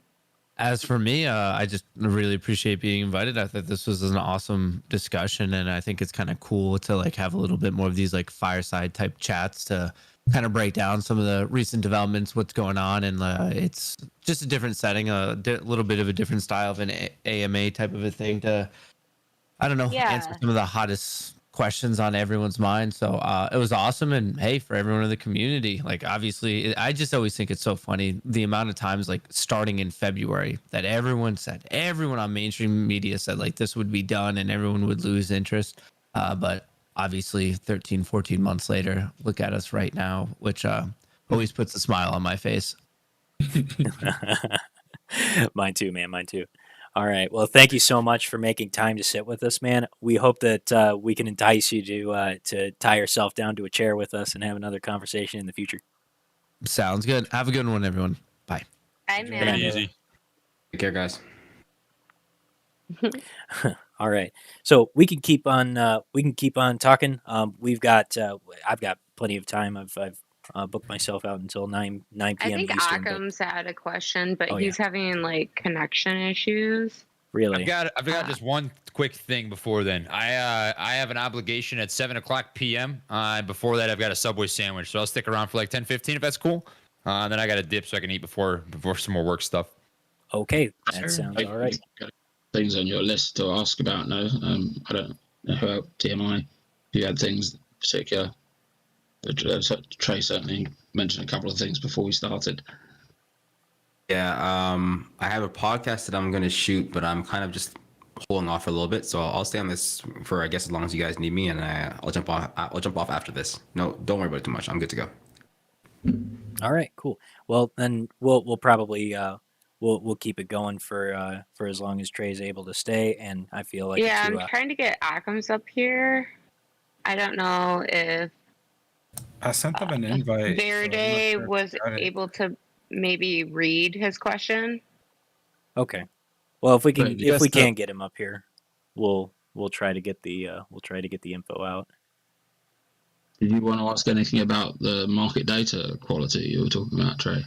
As for me, I just really appreciate being invited. I thought this was an awesome discussion, and I think it's kind of cool to like have a little bit more of these like fireside type chats to kind of break down some of the recent developments, what's going on, and it's just a different setting, little bit of a different style of an AMA type of a thing to, I don't know, answer Yeah. some of the hottest questions on everyone's mind. So it was awesome. And hey, for everyone in the community, like obviously I just always think it's so funny the amount of times like starting in February that everyone on mainstream media said like this would be done and everyone would lose interest. But obviously 13, 14 months later, look at us right now, which always puts a smile on my face. Mine too, man. Mine too. All right. Well, thank you so much for making time to sit with us, man. We hope that we can entice you to tie yourself down to a chair with us and have another conversation in the future. Sounds good. Have a good one, everyone. Bye. Bye, Good man. night. Easy. Take care, guys. All right. So we can keep on talking. I've got plenty of time. I've booked myself out until 9 I p.m. think Eastern. But Occam's had a question, but Oh, he's having like connection issues. really, I've got just one quick thing before then. I have an obligation at 7:00 p.m. Before that, I've got a Subway sandwich, so I'll stick around for like 10-15 if that's cool. And then I got a dip so I can eat before some more work stuff. okay, that Sure. sounds all right. Things on your list to ask about now. I don't know about TMI. If you had things particular, Trey certainly mentioned a couple of things before we started. Yeah, I have a podcast that I'm gonna shoot, but I'm kind of just holding off for a little bit. So I'll stay on this for I guess as long as you guys need me, and I'll jump off. I'll jump off after this. No, don't worry about it too much. I'm good to go. All right, cool. Well, then we'll probably we'll keep it going for as long as Trey's able to stay, and I feel like Yeah, to, I'm trying to get Occam's up here. I don't know if I sent them an invite. Verde so was got it. able to maybe read his question. okay. Well, if we can Right, yes, can't get him up here, we'll try to get the info out. Did you want to ask anything about the market data quality you were talking about, Trey?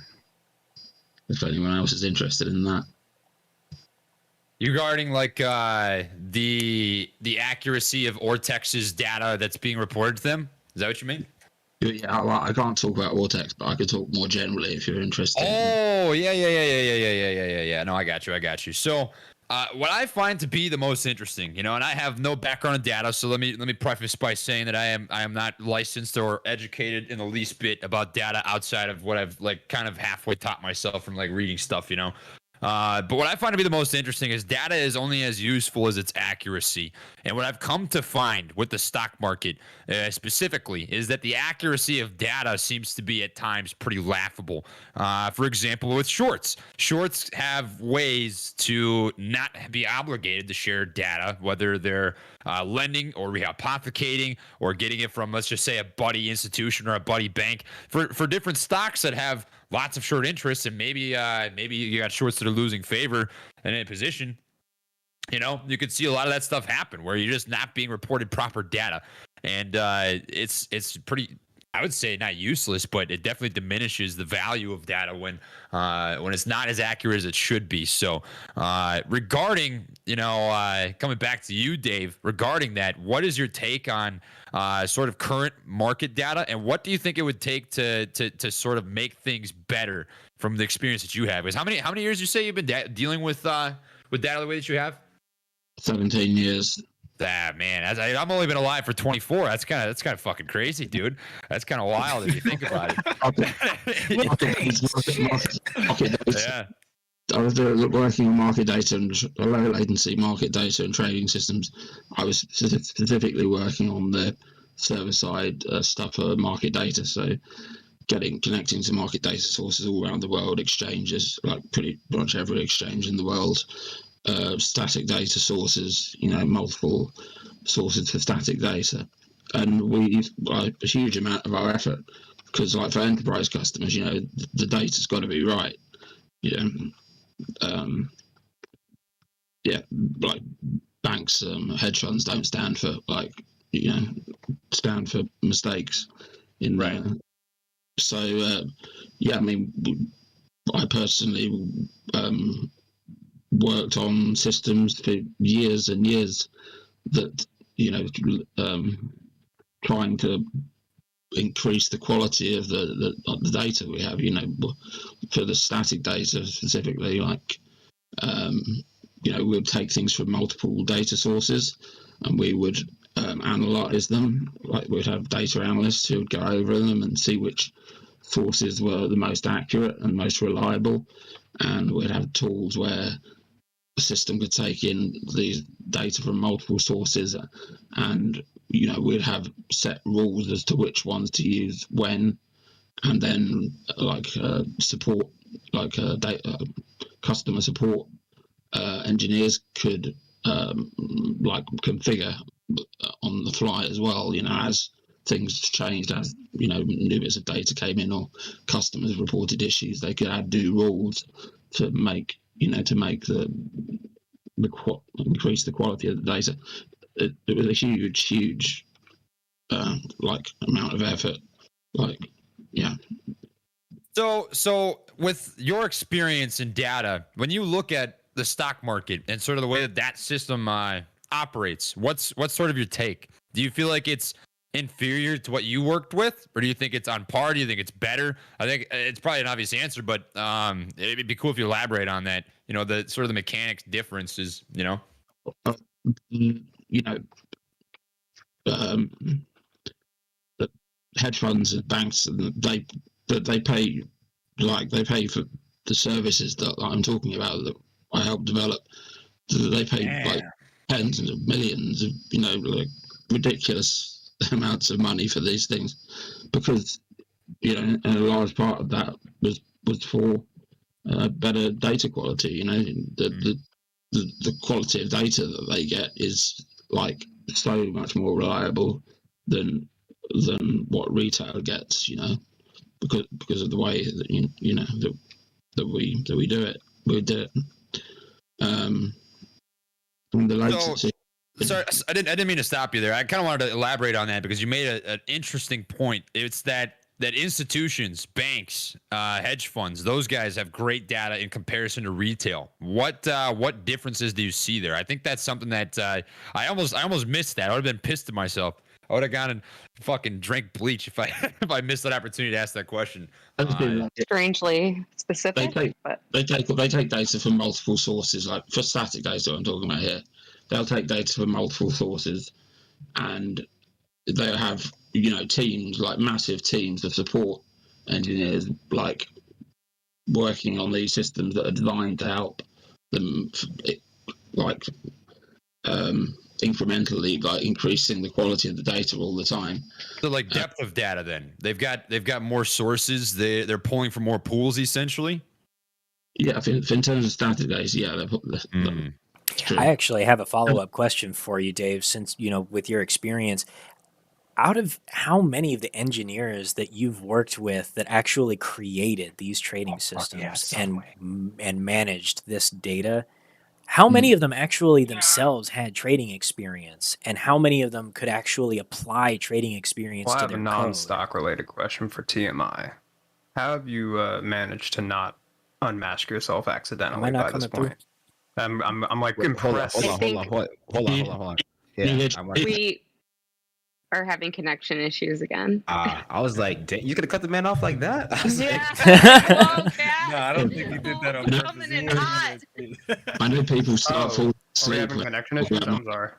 If anyone else is interested in that. Regarding like the accuracy of Ortex's data that's being reported to them, is that what you mean? Yeah, I can't talk about Ortex, but I could talk more generally if you're interested. Oh, yeah. No, I got you. So, what I find to be the most interesting, and I have no background in data, so let me preface by saying that I am not licensed or educated in the least bit about data outside of what I've like kind of halfway taught myself from like reading stuff, But what I find to be the most interesting is data is only as useful as its accuracy. And what I've come to find with the stock market specifically is that the accuracy of data seems to be at times pretty laughable. For example, with shorts. Shorts have ways to not be obligated to share data, whether they're lending or rehypothecating or getting it from, let's just say, a buddy institution or a buddy bank for different stocks that have lots of short interest, and maybe you got shorts that are losing favor in a position. You could see a lot of that stuff happen where you're just not being reported proper data, and it's pretty I would say not useless, but it definitely diminishes the value of data when it's not as accurate as it should be. So, regarding coming back to you, Dave, regarding that, what is your take on sort of current market data, and what do you think it would take to sort of make things better from the experience that you have? Because how many years you say you've been dealing with data the way that you have? 17 years. Ah, man, I've only been alive for 24. That's kind of fucking crazy, dude. That's kind of wild if you think about it. Yeah. I was working on market data and low latency market data and trading systems. I was specifically working on the server side stuff for market data. So connecting to market data sources all around the world, exchanges, like pretty much every exchange in the world. Static data sources, multiple sources for static data, and we use a huge amount of our effort because, like, for enterprise customers, the data's got to be right. Like banks, hedge funds don't stand for mistakes in right. So I personally worked on systems for years and years that trying to increase the quality of the data we have, for the static data specifically, like we'd take things from multiple data sources and we would analyze them. Like, we'd have data analysts who would go over them and see which sources were the most accurate and most reliable, and we'd have tools where the system could take in these data from multiple sources, and we'd have set rules as to which ones to use when, and then support, customer support engineers could configure on the fly as well, as things changed, as new bits of data came in or customers reported issues. They could add new rules to make increase the quality of the data. It was a huge amount of effort. So with your experience in data, when you look at the stock market and sort of the way that system operates, what's sort of your take? Do you feel like it's inferior to what you worked with, or do you think it's on par? Do you think it's better? I think it's probably an obvious answer, but it'd be cool if you elaborate on that. The sort of the mechanics differences. The hedge funds and banks, they pay for the services that I'm talking about that I helped develop. They pay tens of millions of ridiculous amounts of money for these things, because and a large part of that was for better data quality. The quality of data that they get is so much more reliable than what retail gets, because of the way that that we do it. We do it. The latency. Sorry, I didn't mean to stop you there. I kind of wanted to elaborate on that because you made an interesting point. It's that institutions, banks, hedge funds, those guys have great data in comparison to retail. What differences do you see there? I think that's something that I almost missed that. I would have been pissed at myself. I would have gone and fucking drank bleach if I missed that opportunity to ask that question. Strangely specific. They take data from multiple sources, like for static data I'm talking about here. They'll take data from multiple sources, and they'll have teams, like massive teams of support engineers, working on these systems that are designed to help them, incrementally, increasing the quality of the data all the time. So depth of data, then they've got more sources. They're pulling from more pools essentially. Yeah, in terms of static data, yeah, they're I actually have a follow-up question for you, Dave, since, with your experience, out of how many of the engineers that you've worked with that actually created these trading systems and managed this data, how many of them actually themselves had trading experience, and how many of them could actually apply trading experience Well, I to have a their code? non-stock related question for TMI. How have you managed to not unmask yourself accidentally not by this coming through? point? I'm like Wait, impressed. hold on. Yeah, I'm like, We are having connection issues again. I was like, dang, you could have cut the man off like that. I was like, Whoa, No, I don't think he did that on No. purpose. Coming He in wasn't hot. gonna- I know people start falling Are we asleep. having connection issues? I'm sorry.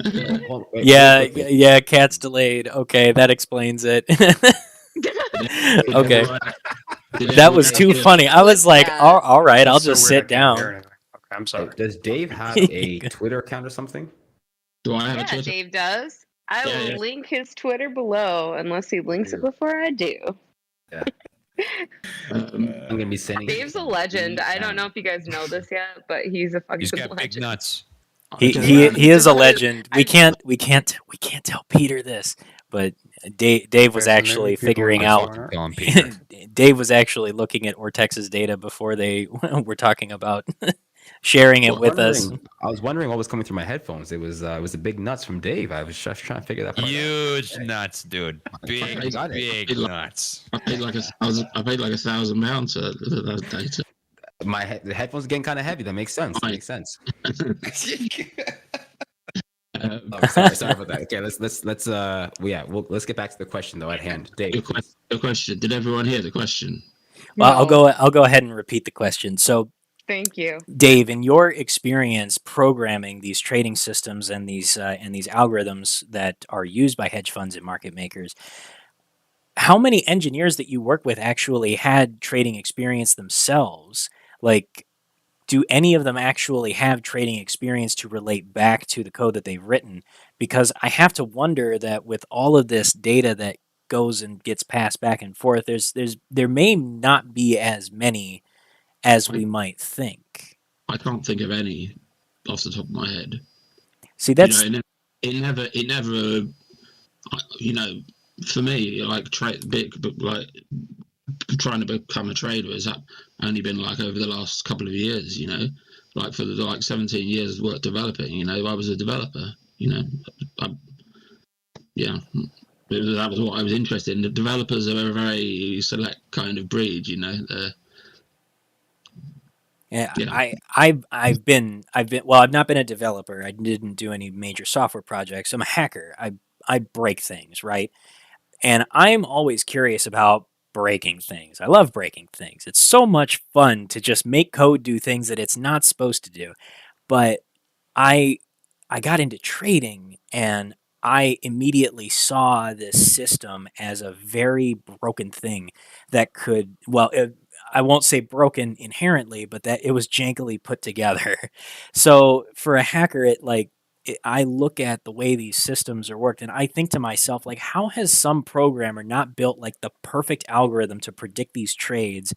wait, Yeah, real quickly. yeah, cat's delayed. Okay, that explains it. Okay, that was too funny. I was like, that? all right, I'll It's so just weird I sit can't hear down. anything. Okay, I'm sorry. Does Dave have a Twitter account or something? Do I have a Yeah, Twitter? Dave does. I Yeah, will yeah. link his Twitter below unless he links it before I do. Um, I'm gonna be sending. Dave's a legend. I don't know if you guys know this yet, but he's a fucking He's got legend. big nuts. He okay, he um, he is a Just- legend. We can't tell Peter this, but Dave was Okay, so maybe actually people figuring might out. want Tell him, Peter. Dave was actually looking at Ortex's data before they were talking about sharing it with us. I was wondering what was coming through my headphones. It was the big nuts from Dave. I was just trying to figure that part out. Huge nuts, dude. Big, got it. big nuts. I paid like £1,000 for that data. The headphones are getting kind of heavy. That makes sense. That Right. makes sense. Um, Oh, sorry about that. Okay, let's get back to the question though at hand. Dave, your question. Did everyone hear the question? Well, No, I'll go ahead and repeat the question. So, Thank you. Dave, in your experience programming these trading systems and these algorithms that are used by hedge funds and market makers, how many engineers that you work with actually had trading experience themselves? Like, do any of them actually have trading experience to relate back to the code that they've written? Because I have to wonder that with all of this data that goes and gets passed back and forth, there may not be as many as we might think. I can't think of any off the top of my head. See, that's It never. You know, for me, like trying to become a trader has only been like over the last couple of years. You know, like for the 17 years of work developing. You know, I was a developer. You know, that was what I was interested in. The developers are a very select kind of breed. You know, yeah, Yeah. I've been well, I've not been a developer. I didn't do any major software projects. I'm a hacker. I break things, right? And I'm always curious about breaking things. I love breaking things. It's so much fun to just make code do things that it's not supposed to do. But I I got into trading and I immediately saw this system as a very broken thing that could, well, I won't say broken inherently, but that it was jankily put together. So for a hacker, I look at the way these systems are worked and I think to myself, like, how has some programmer not built like the perfect algorithm to predict these trades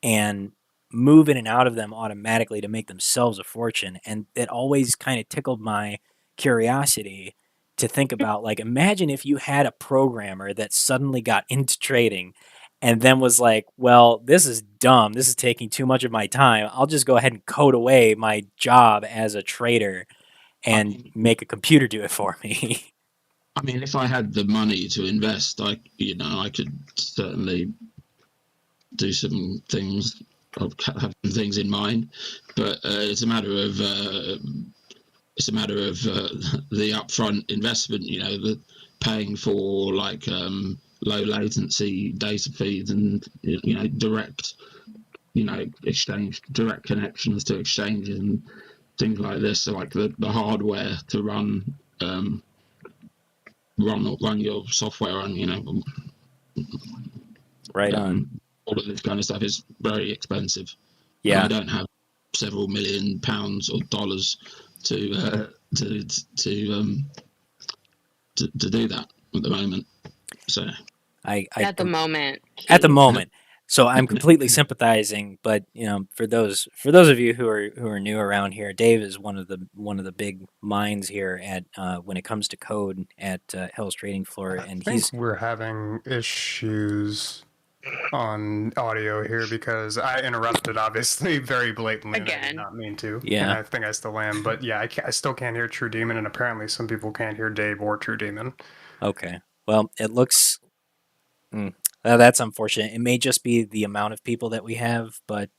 and move in and out of them automatically to make themselves a fortune? And it always kind of tickled my curiosity to think about, like, imagine if you had a programmer that suddenly got into trading and then was like, well, this is dumb. This is taking too much of my time. I'll just go ahead and code away my job as a trader and make a computer do it for me. I mean, if I had the money to invest, I could certainly do some things. I have some things in mind, but it's a matter of the upfront investment. You know, the paying for like low latency data feeds and direct direct connections to exchanges and things like this. So like the hardware to run your software on. Right on. All of this kind of stuff is very expensive. Yeah. And I don't have several £1,000,000 or dollars to do that at the moment. So At the moment. At the moment. So I'm completely sympathizing, but for those of you who are new around here, Dave is one of the big minds here at when it comes to code at Hell's Trading Floor, and I think we're having issues on audio here because I interrupted, obviously, very blatantly, and I did Again. not mean to. Yeah. And I think I still am. But yeah, I still can't hear True Demon, and apparently some people can't hear Dave or True Demon. Okay. Well, it looks. That's unfortunate. It may just be the amount of people that we have, but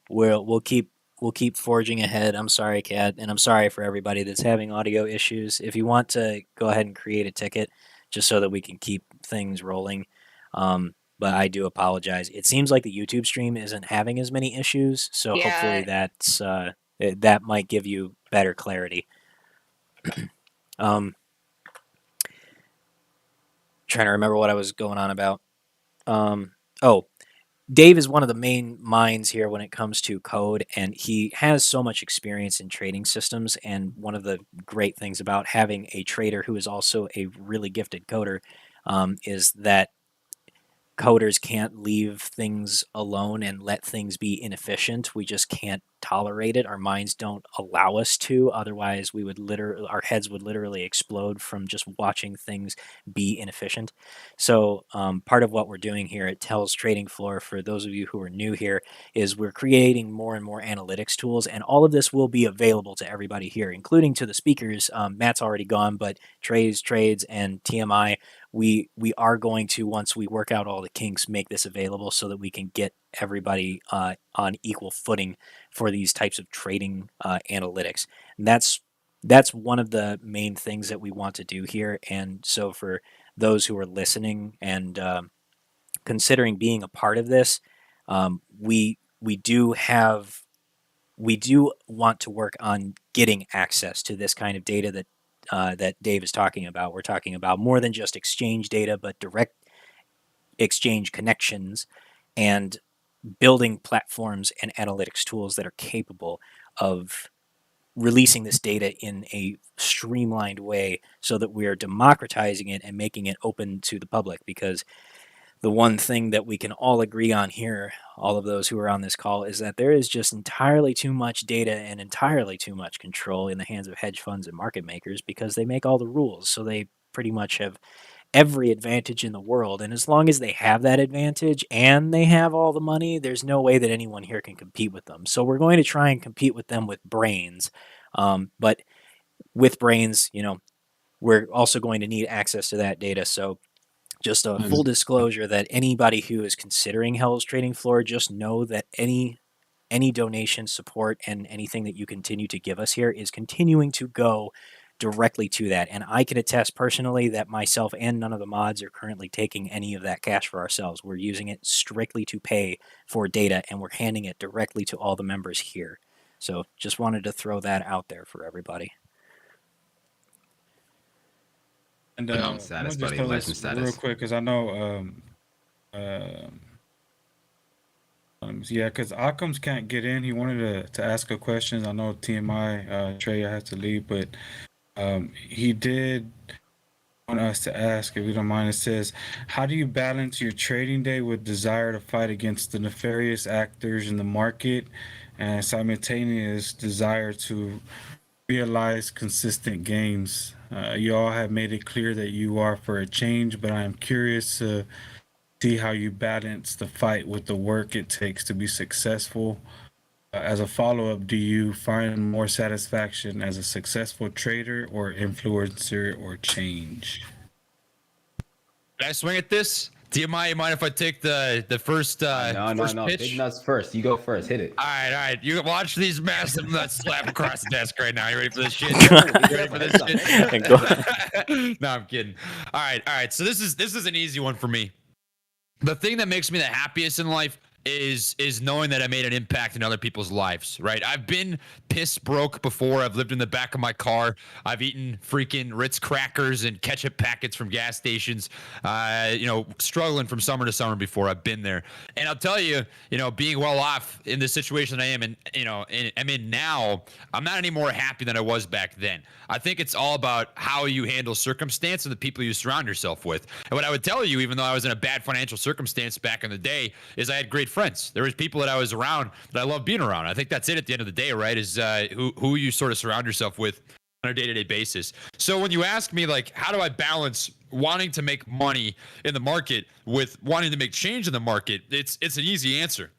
we'll keep forging ahead. I'm sorry, Kat, and I'm sorry for everybody that's having audio issues. If you want to go ahead and create a ticket, just so that we can keep things rolling. But I do apologize. It seems like the YouTube stream isn't having as many issues, so hopefully Yeah. that might give you better clarity. Trying to remember what I was going on about. Oh, Dave is one of the main minds here when it comes to code, and he has so much experience in trading systems. And one of the great things about having a trader who is also a really gifted coder is that coders can't leave things alone and let things be inefficient. We just can't tolerate it. Our minds don't allow us to. Otherwise, our heads would literally explode from just watching things be inefficient. So part of what we're doing here at Tells Trading Floor, for those of you who are new here, is we're creating more and more analytics tools, and all of this will be available to everybody here, including to the speakers. Matt's already gone, but Trey's Trades and TMI, we are going to, once we work out all the kinks, make this available so that we can get everybody on equal footing for these types of trading analytics. And that's one of the main things that we want to do here. And so for those who are listening and considering being a part of this, we do want to work on getting access to this kind of data that Dave is talking about. We're talking about more than just exchange data, but direct exchange connections and building platforms and analytics tools that are capable of releasing this data in a streamlined way so that we are democratizing it and making it open to the public. Because the one thing that we can all agree on here, all of those who are on this call, is that there is just entirely too much data and entirely too much control in the hands of hedge funds and market makers because they make all the rules. So they pretty much have every advantage in the world. And as long as they have that advantage and they have all the money, there's no way that anyone here can compete with them. So we're going to try and compete with them with brains. But with brains, we're also going to need access to that data. So just a full disclosure that anybody who is considering Hell's Trading Floor, just know that any donation, support, and anything that you continue to give us here is continuing to go directly to that. And I can attest personally that myself and none of the mods are currently taking any of that cash for ourselves. We're using it strictly to pay for data, and we're handing it directly to all the members here. So just wanted to throw that out there for everybody. And License I'm status, gonna just buddy. throw License this real status. quick because I know, yeah, because Occam's can't get in. He wanted to ask a question. I know TMI, Trey, I have to leave, but he did want us to ask, if you don't mind. It says, how do you balance your trading day with desire to fight against the nefarious actors in the market and simultaneous desire to realize consistent gains? You all have made it clear that you are for a change, but I am curious to see how you balance the fight with the work it takes to be successful. As a follow-up, do you find more satisfaction as a successful trader or influencer or change? Can I swing at this? TMI, you mind if I take the first No. pitch? Big nuts first. You go first. Hit it. All right. You watch these massive nuts slap across the desk right now. You ready for this shit? You ready for this shit? No, I'm kidding. All right. So this is an easy one for me. The thing that makes me the happiest in life is knowing that I made an impact in other people's lives, right? I've been piss broke before. I've lived in the back of my car. I've eaten freaking Ritz crackers and ketchup packets from gas stations, struggling from summer to summer before. I've been there. And I'll tell you, being well off in the situation I am in, I'm in now, I'm not any more happy than I was back then. I think it's all about how you handle circumstance and the people you surround yourself with. And what I would tell you, even though I was in a bad financial circumstance back in the day, is I had great friends. There was people that I was around that I love being around. I think that's it at the end of the day, right? Is who you sort of surround yourself with. on a day-to-day basis. So when you ask me, like, how do I balance wanting to make money in the market with wanting to make change in the market, it's an easy answer.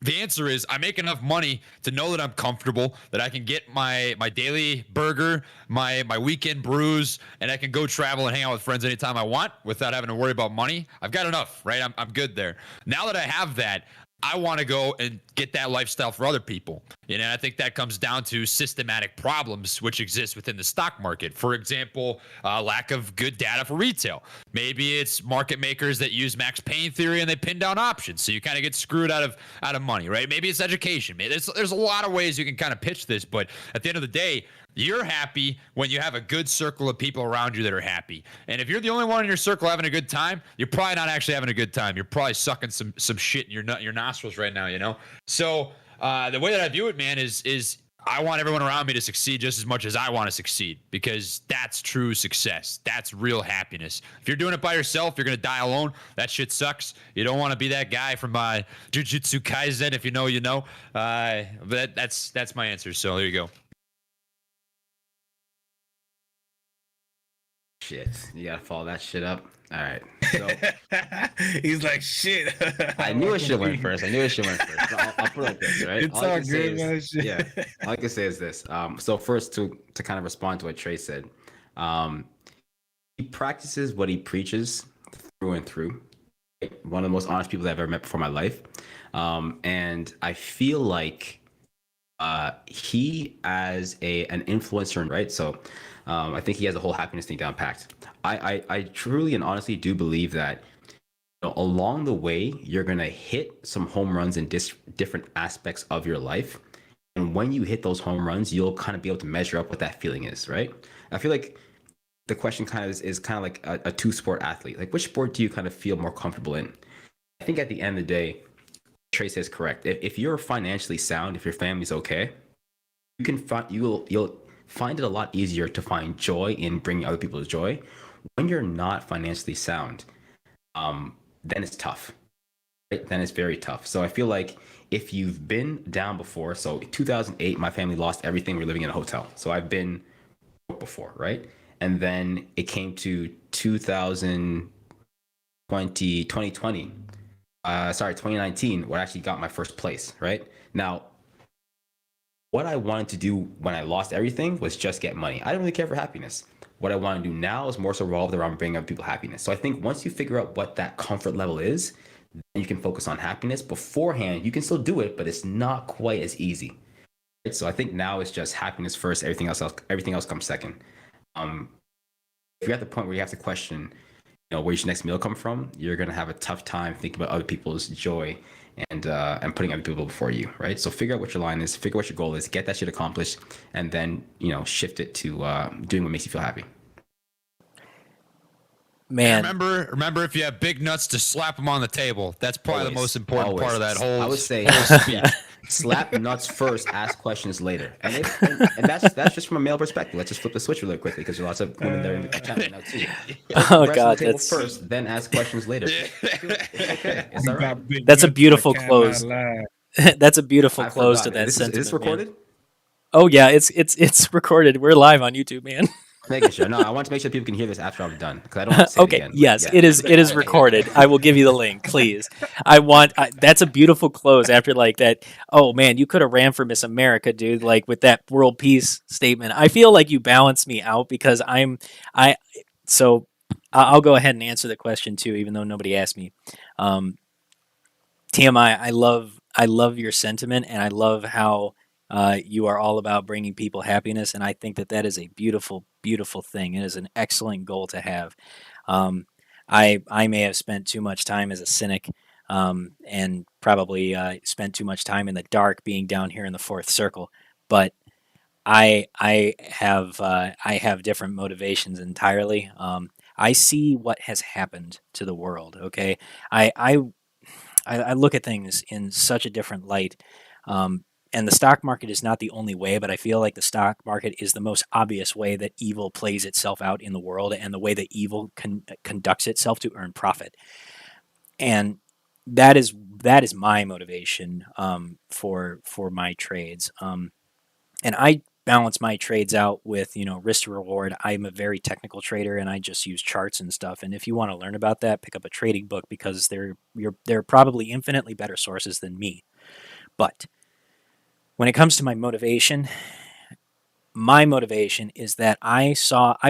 The answer is I make enough money to know that I'm comfortable, that I can get my daily burger, my weekend brews, and I can go travel and hang out with friends anytime I want without having to worry about money. I've got enough, right? I'm good there. Now that I have that, I want to go and get that lifestyle for other people. And I think that comes down to systematic problems which exist within the stock market. For example, lack of good data for retail. Maybe it's market makers that use Max Payne theory and they pin down options, so you kind of get screwed out of money, right? Maybe it's education. There's a lot of ways you can kind of pitch this, but at the end of the day, you're happy when you have a good circle of people around you that are happy. And if you're the only one in your circle having a good time, you're probably not actually having a good time. You're probably sucking some shit in your nostrils right now, you know? So the way that I view it, man, is I want everyone around me to succeed just as much as I want to succeed, because that's true success. That's real happiness. If you're doing it by yourself, you're going to die alone. That shit sucks. You don't want to be that guy from Jujutsu Kaisen. If you know, you know. But that's my answer. So there you go. Shit, you gotta follow that shit up. All right. So He's like, shit. I knew I should have went first. I'll put it like this, right? It's all good, man. Yeah. All I can say is this. So first, to kind of respond to what Trey said, he practices what he preaches through and through. One of the most honest people that I've ever met before in my life, and I feel like he as an influencer, right? So I think he has the whole happiness thing down packed. I truly and honestly do believe that, you know, along the way you're gonna hit some home runs in different aspects of your life, and when you hit those home runs, you'll kind of be able to measure up what that feeling is, right? I feel like the question kind of is kind of like a two-sport athlete. Like, which sport do you kind of feel more comfortable in? I think at the end of the day, Trey says correct. If you're financially sound, if your family's okay, you can you'll find it a lot easier to find joy in bringing other people joy. When you're not financially sound, then it's tough. Right? Then it's very tough. So I feel like if you've been down before, so 2008, my family lost everything. We're living in a hotel. So I've been broke before, right? And then it came to 2019, where I actually got my first place, right? Now, what I wanted to do when I lost everything was just get money. I didn't really care for happiness. What I want to do now is more so revolved around bringing other people happiness. So I think once you figure out what that comfort level is, then you can focus on happiness. Beforehand, you can still do it, but it's not quite as easy. Right? So I think now it's just happiness first. Everything else comes second. If you're at the point where you have to question, you know, where's your next meal come from, you're gonna have a tough time thinking about other people's joy and putting other people before you, right? So figure out what your line is, figure out what your goal is, get that shit accomplished, and then, you know, shift it to doing what makes you feel happy. Man, remember, if you have big nuts, to slap them on the table. That's probably the most important part of that whole. I would say, yeah. slap nuts first, ask questions later, and that's just from a male perspective. Let's just flip the switch really quickly, because there's lots of women there in the chat right now too. Oh God, that's first, then ask questions later. It's okay. It's all right. That's a beautiful close. That's a beautiful close to that sentence. Is this recorded? Man. Oh yeah, it's recorded. We're live on YouTube, man. Making sure. No, I want to make sure people can hear this after I'm done, because I don't want to say okay, it again. yes, yeah. it is recorded. I will give you the link, please. That's a beautiful close after like that. Oh man, you could have ran for Miss America, dude, like with that world peace statement. I feel like you balance me out, because so I'll go ahead and answer the question too, even though nobody asked me. TMI, I love your sentiment, and I love how you are all about bringing people happiness, and I think that is a beautiful, beautiful thing. It is an excellent goal to have. I may have spent too much time as a cynic, and probably spent too much time in the dark, being down here in the fourth circle. But I have different motivations entirely. I see what has happened to the world. Okay, I look at things in such a different light. And the stock market is not the only way, but I feel like the stock market is the most obvious way that evil plays itself out in the world, and the way that evil conducts itself to earn profit. And that is my motivation for my trades. And I balance my trades out with, risk to reward. I'm a very technical trader and I just use charts and stuff. And if you want to learn about that, pick up a trading book because they're probably infinitely better sources than me. But when it comes to my motivation is that I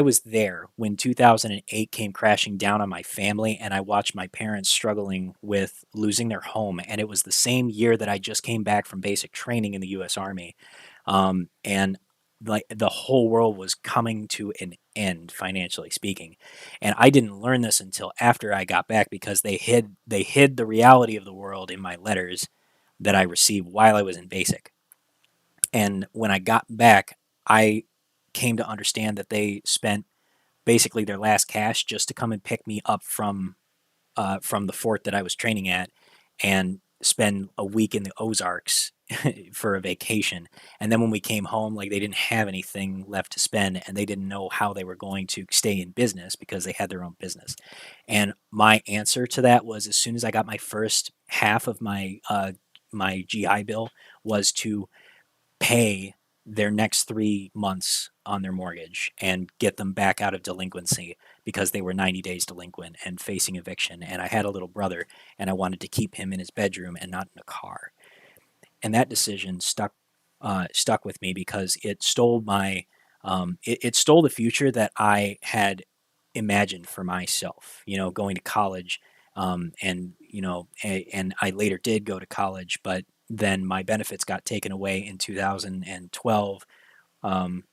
was there when 2008 came crashing down on my family, and I watched my parents struggling with losing their home. And it was the same year that I just came back from basic training in the U.S. Army. And like the whole world was coming to an end financially speaking. And I didn't learn this until after I got back because they hid the reality of the world in my letters that I received while I was in basic. And when I got back, I came to understand that they spent basically their last cash just to come and pick me up from the fort that I was training at, and spend a week in the Ozarks for a vacation. And then when we came home, like they didn't have anything left to spend, and they didn't know how they were going to stay in business because they had their own business. And my answer to that was, as soon as I got my first half of my GI Bill, was to pay their next 3 months on their mortgage and get them back out of delinquency because they were 90 days delinquent and facing eviction. And I had a little brother and I wanted to keep him in his bedroom and not in a car. And that decision stuck with me because it stole it stole the future that I had imagined for myself, going to college. And I later did go to college, but then my benefits got taken away in 2012,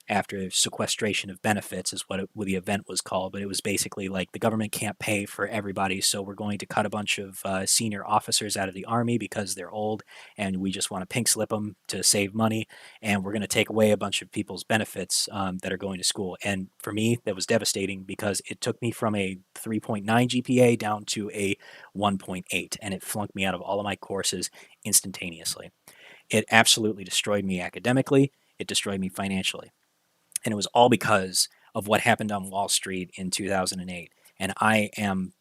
after sequestration of benefits is what the event was called. But it was basically like the government can't pay for everybody, so we're going to cut a bunch of senior officers out of the army because they're old, and we just want to pink slip them to save money, and we're going to take away a bunch of people's benefits that are going to school. And for me, that was devastating because it took me from a 3.9 GPA down to a 1.8, and it flunked me out of all of my courses instantaneously. It absolutely destroyed me academically. It destroyed me financially. And it was all because of what happened on Wall Street in 2008. And I'm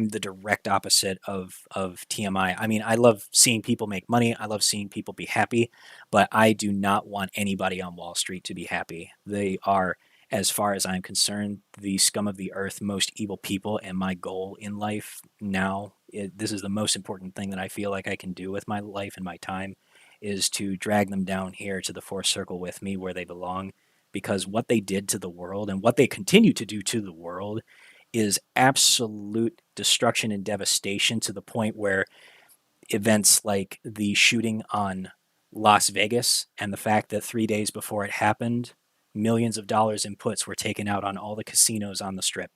the direct opposite of TMI. I mean, I love seeing people make money. I love seeing people be happy, but I do not want anybody on Wall Street to be happy. They are, as far as I'm concerned, the scum of the earth, most evil people. And my goal in life now, this is the most important thing that I feel like I can do with my life and my time, is to drag them down here to the fourth circle with me where they belong. Because what they did to the world and what they continue to do to the world is absolute destruction and devastation, to the point where events like the shooting on Las Vegas and the fact that 3 days before it happened, millions of dollars in puts were taken out on all the casinos on the strip,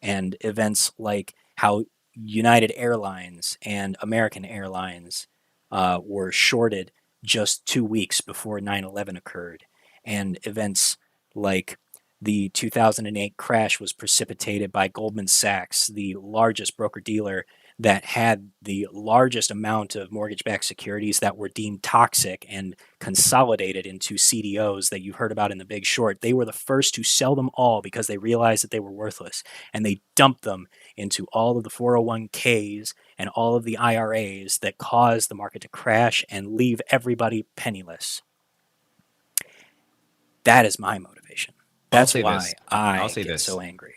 and events like how United Airlines and American Airlines were shorted just 2 weeks before 9/11 occurred, and events like the 2008 crash was precipitated by Goldman Sachs, the largest broker dealer that had the largest amount of mortgage-backed securities that were deemed toxic and consolidated into CDOs that you heard about in The Big Short. They were the first to sell them all because they realized that they were worthless, and they dumped them into all of the 401ks and all of the IRAs that caused the market to crash and leave everybody penniless. That is my motivation. That's why I get so angry.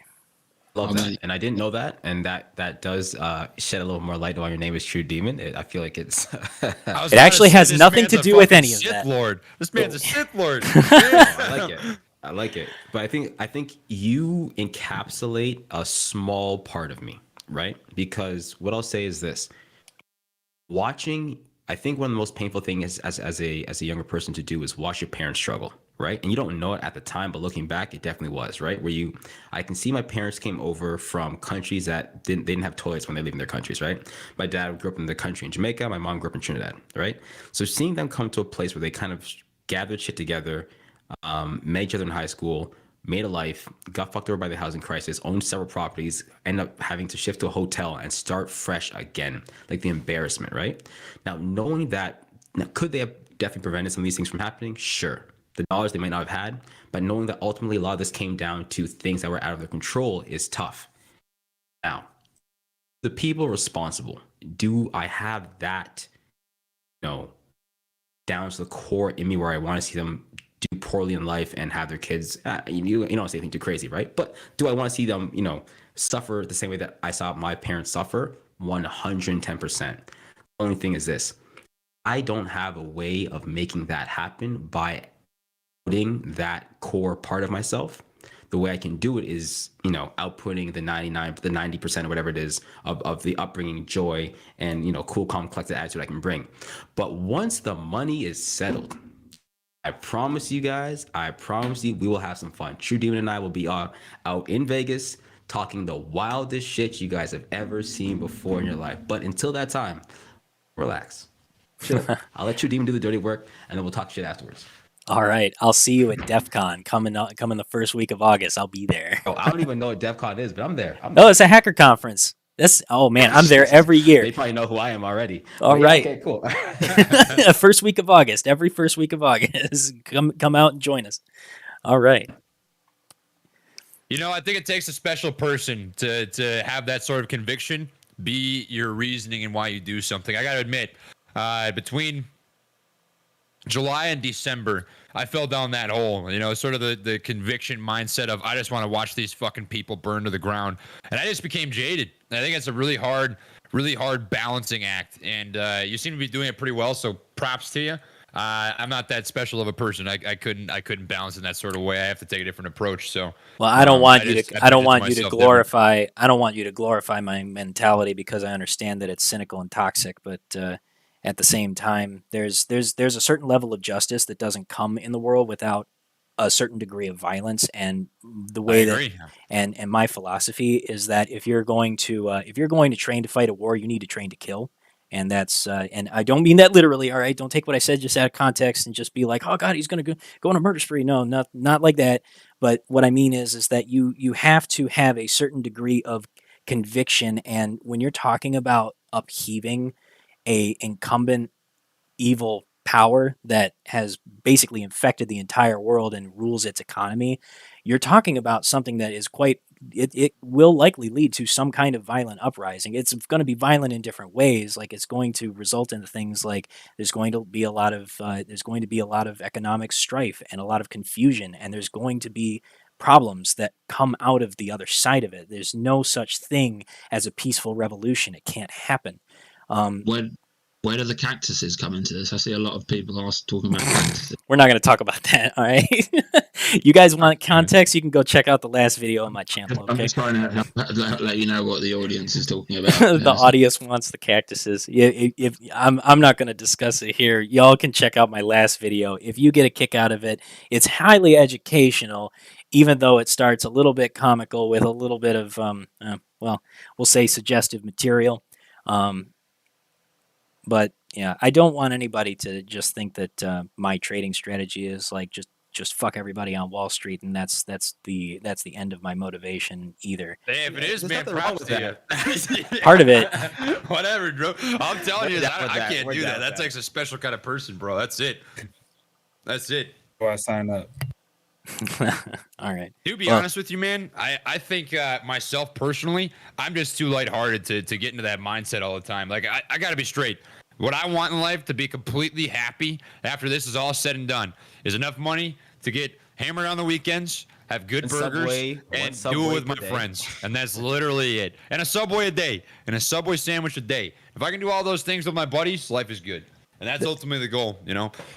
Love that. And I didn't know that, and that does shed a little more light on why your name is True Demon. I feel like it's it actually has nothing to do with any of that. Lord. This man's a Sith Lord. I like it. But I think you encapsulate a small part of me, right? Because what I'll say is this: watching, I think one of the most painful things as a younger person to do is watch your parents struggle, right? And you don't know it at the time, but looking back, it definitely was, right? I can see my parents came over from countries that they didn't have toilets when they lived in their countries, right? My dad grew up in the country in Jamaica. My mom grew up in Trinidad, right? So seeing them come to a place where they kind of gathered shit together, met each other in high school, made a life, got fucked over by the housing crisis, owned several properties, ended up having to shift to a hotel and start fresh again, like the embarrassment, right? Now, knowing that, could they have definitely prevented some of these things from happening? Sure. The dollars they might not have had, but knowing that ultimately a lot of this came down to things that were out of their control is tough. Now, the people responsible, do I have that, down to the core in me where I want to see them do poorly in life and have their kids. You don't say anything too crazy, right? But do I want to see them, suffer the same way that I saw my parents suffer? 110%. The only thing is this: I don't have a way of making that happen by putting that core part of myself. The way I can do it is, outputting the 90% or whatever it is of the upbringing, joy, and, cool, calm, collected attitude I can bring. But once the money is settled, I promise you guys, we will have some fun. True Demon and I will be out in Vegas talking the wildest shit you guys have ever seen before in your life. But until that time, relax. Chill. I'll let True Demon do the dirty work, and then we'll talk shit afterwards. All right, I'll see you at DEF CON coming the first week of August. I'll be there. Oh, I don't even know what DEF CON is, but I'm there. Oh, it's a hacker conference. Man, I'm there every year. They probably know who I am already. All right. Okay, cool. First week of August. Every first week of August. Come out and join us. All right. I think it takes a special person to have that sort of conviction be your reasoning and why you do something. I got to admit, between July and December, I fell down that hole, sort of the conviction mindset of I just want to watch these fucking people burn to the ground. And I just became jaded. I think it's a really hard balancing act. And you seem to be doing it pretty well, so props to you. I'm not that special of a person. I couldn't balance in that sort of way. I have to take a different approach. So well, I don't want you to glorify my mentality, because I understand that it's cynical and toxic, but at the same time, there's a certain level of justice that doesn't come in the world without a certain degree of violence. And the way that and my philosophy is that if you're going to train to fight a war, you need to train to kill. And that's and I don't mean that literally. All right, don't take what I said just out of context and just be like, oh God, he's gonna go on a murder spree. No, not like that. But what I mean is that you have to have a certain degree of conviction. And when you're talking about upheaving a incumbent evil power that has basically infected the entire world and rules its economy, you're talking about something that is it will likely lead to some kind of violent uprising. It's going to be violent in different ways. Like, it's going to result in things like there's going to be a lot of economic strife and a lot of confusion, and there's going to be problems that come out of the other side of it. There's no such thing as a peaceful revolution. It can't happen. Where do the cactuses come into this? I see a lot of people talking about cactuses. We're not going to talk about that, all right? You guys want context? You can go check out the last video on my channel. Okay? I'm just trying to let you know what the audience is talking about. The audience wants the cactuses. Yeah, if I'm not going to discuss it here. Y'all can check out my last video. If you get a kick out of it, it's highly educational, even though it starts a little bit comical with a little bit of, we'll say suggestive material. But yeah, I don't want anybody to just think that my trading strategy is like just fuck everybody on Wall Street, and that's the end of my motivation either. Hey, if it is, man, props to you. Part of it. Whatever, bro. I'm telling you, I can't do that. That takes a special kind of person, bro. That's it. Before I sign up. All right. To be honest with you, man, I think myself personally, I'm just too lighthearted to get into that mindset all the time. Like, I got to be straight. What I want in life, to be completely happy after this is all said and done, is enough money to get hammered on the weekends, have good burgers, and do it with my friends. And that's literally it. And a Subway a day, and a Subway sandwich a day. If I can do all those things with my buddies, life is good. And that's ultimately the goal,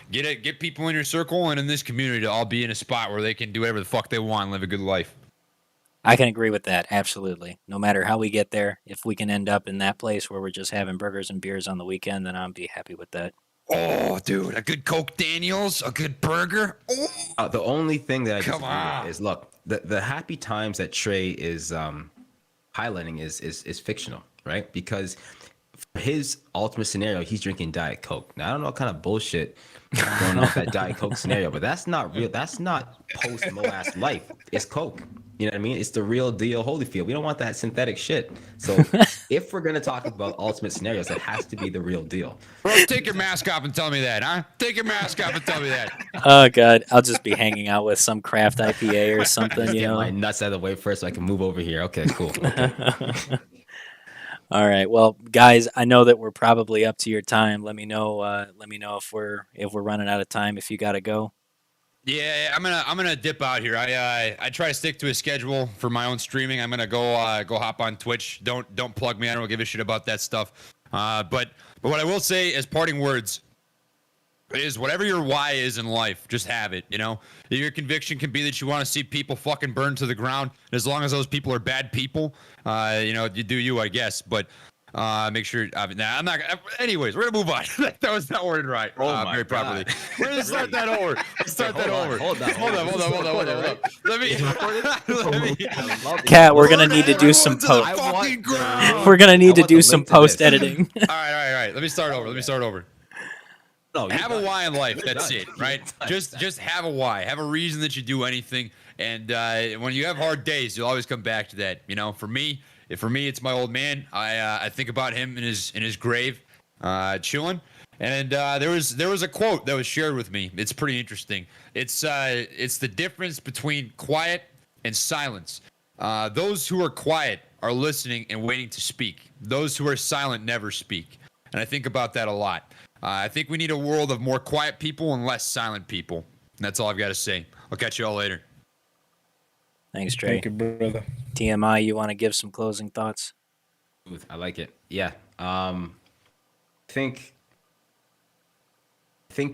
Get people in your circle and in this community to all be in a spot where they can do whatever the fuck they want and live a good life. I can agree with that, absolutely. No matter how we get there, if we can end up in that place where we're just having burgers and beers on the weekend, then I'll be happy with that. Oh, dude, a good Coke Daniels, a good burger. Oh. The only thing that I disagree with is, look, the happy times that Trey is highlighting is fictional, right? Because for his ultimate scenario, he's drinking Diet Coke. Now, I don't know what kind of bullshit going off that Diet Coke scenario, but that's not real. That's not post-Moas life. It's Coke. You know what I mean? It's the real deal Holyfield. We don't want that synthetic shit. So if we're going to talk about ultimate scenarios, it has to be the real deal. Bro, take your mask off and tell me that, huh? Take your mask off and tell me that. Oh, God. I'll just be hanging out with some craft IPA or something, Get my nuts out of the way first so I can move over here. Okay, cool. Okay. All right. Well, guys, I know that we're probably up to your time. Let me know if we're running out of time if you got to go. Yeah, I'm gonna dip out here. I try to stick to a schedule for my own streaming. I'm gonna go hop on Twitch. Don't plug me. I don't give a shit about that stuff. But what I will say as parting words is whatever your why is in life, just have it. You know, your conviction can be that you want to see people fucking burn to the ground. And as long as those people are bad people, you know, you do you, I guess. But make sure. Nah, I'm not. Anyways, we're gonna move on. That was not worded right. Very properly. We're gonna start that over. Let's start that over. Hold on. Let me. Kat, we're gonna need to do some post. We're gonna need to do some post editing. All right. Let me start over. No, Have a why in life. That's it, right? Just have a why. Have a reason that you do anything. And when you have hard days, you'll always come back to that. You know, for me, it's my old man. I think about him in his grave, chilling. And there was a quote that was shared with me. It's pretty interesting. It's the difference between quiet and silence. Those who are quiet are listening and waiting to speak. Those who are silent never speak. And I think about that a lot. I think we need a world of more quiet people and less silent people. And that's all I've got to say. I'll catch you all later. Thanks, Trey. Thank you, brother. TMI, you want to give some closing thoughts? I like it. Yeah. I think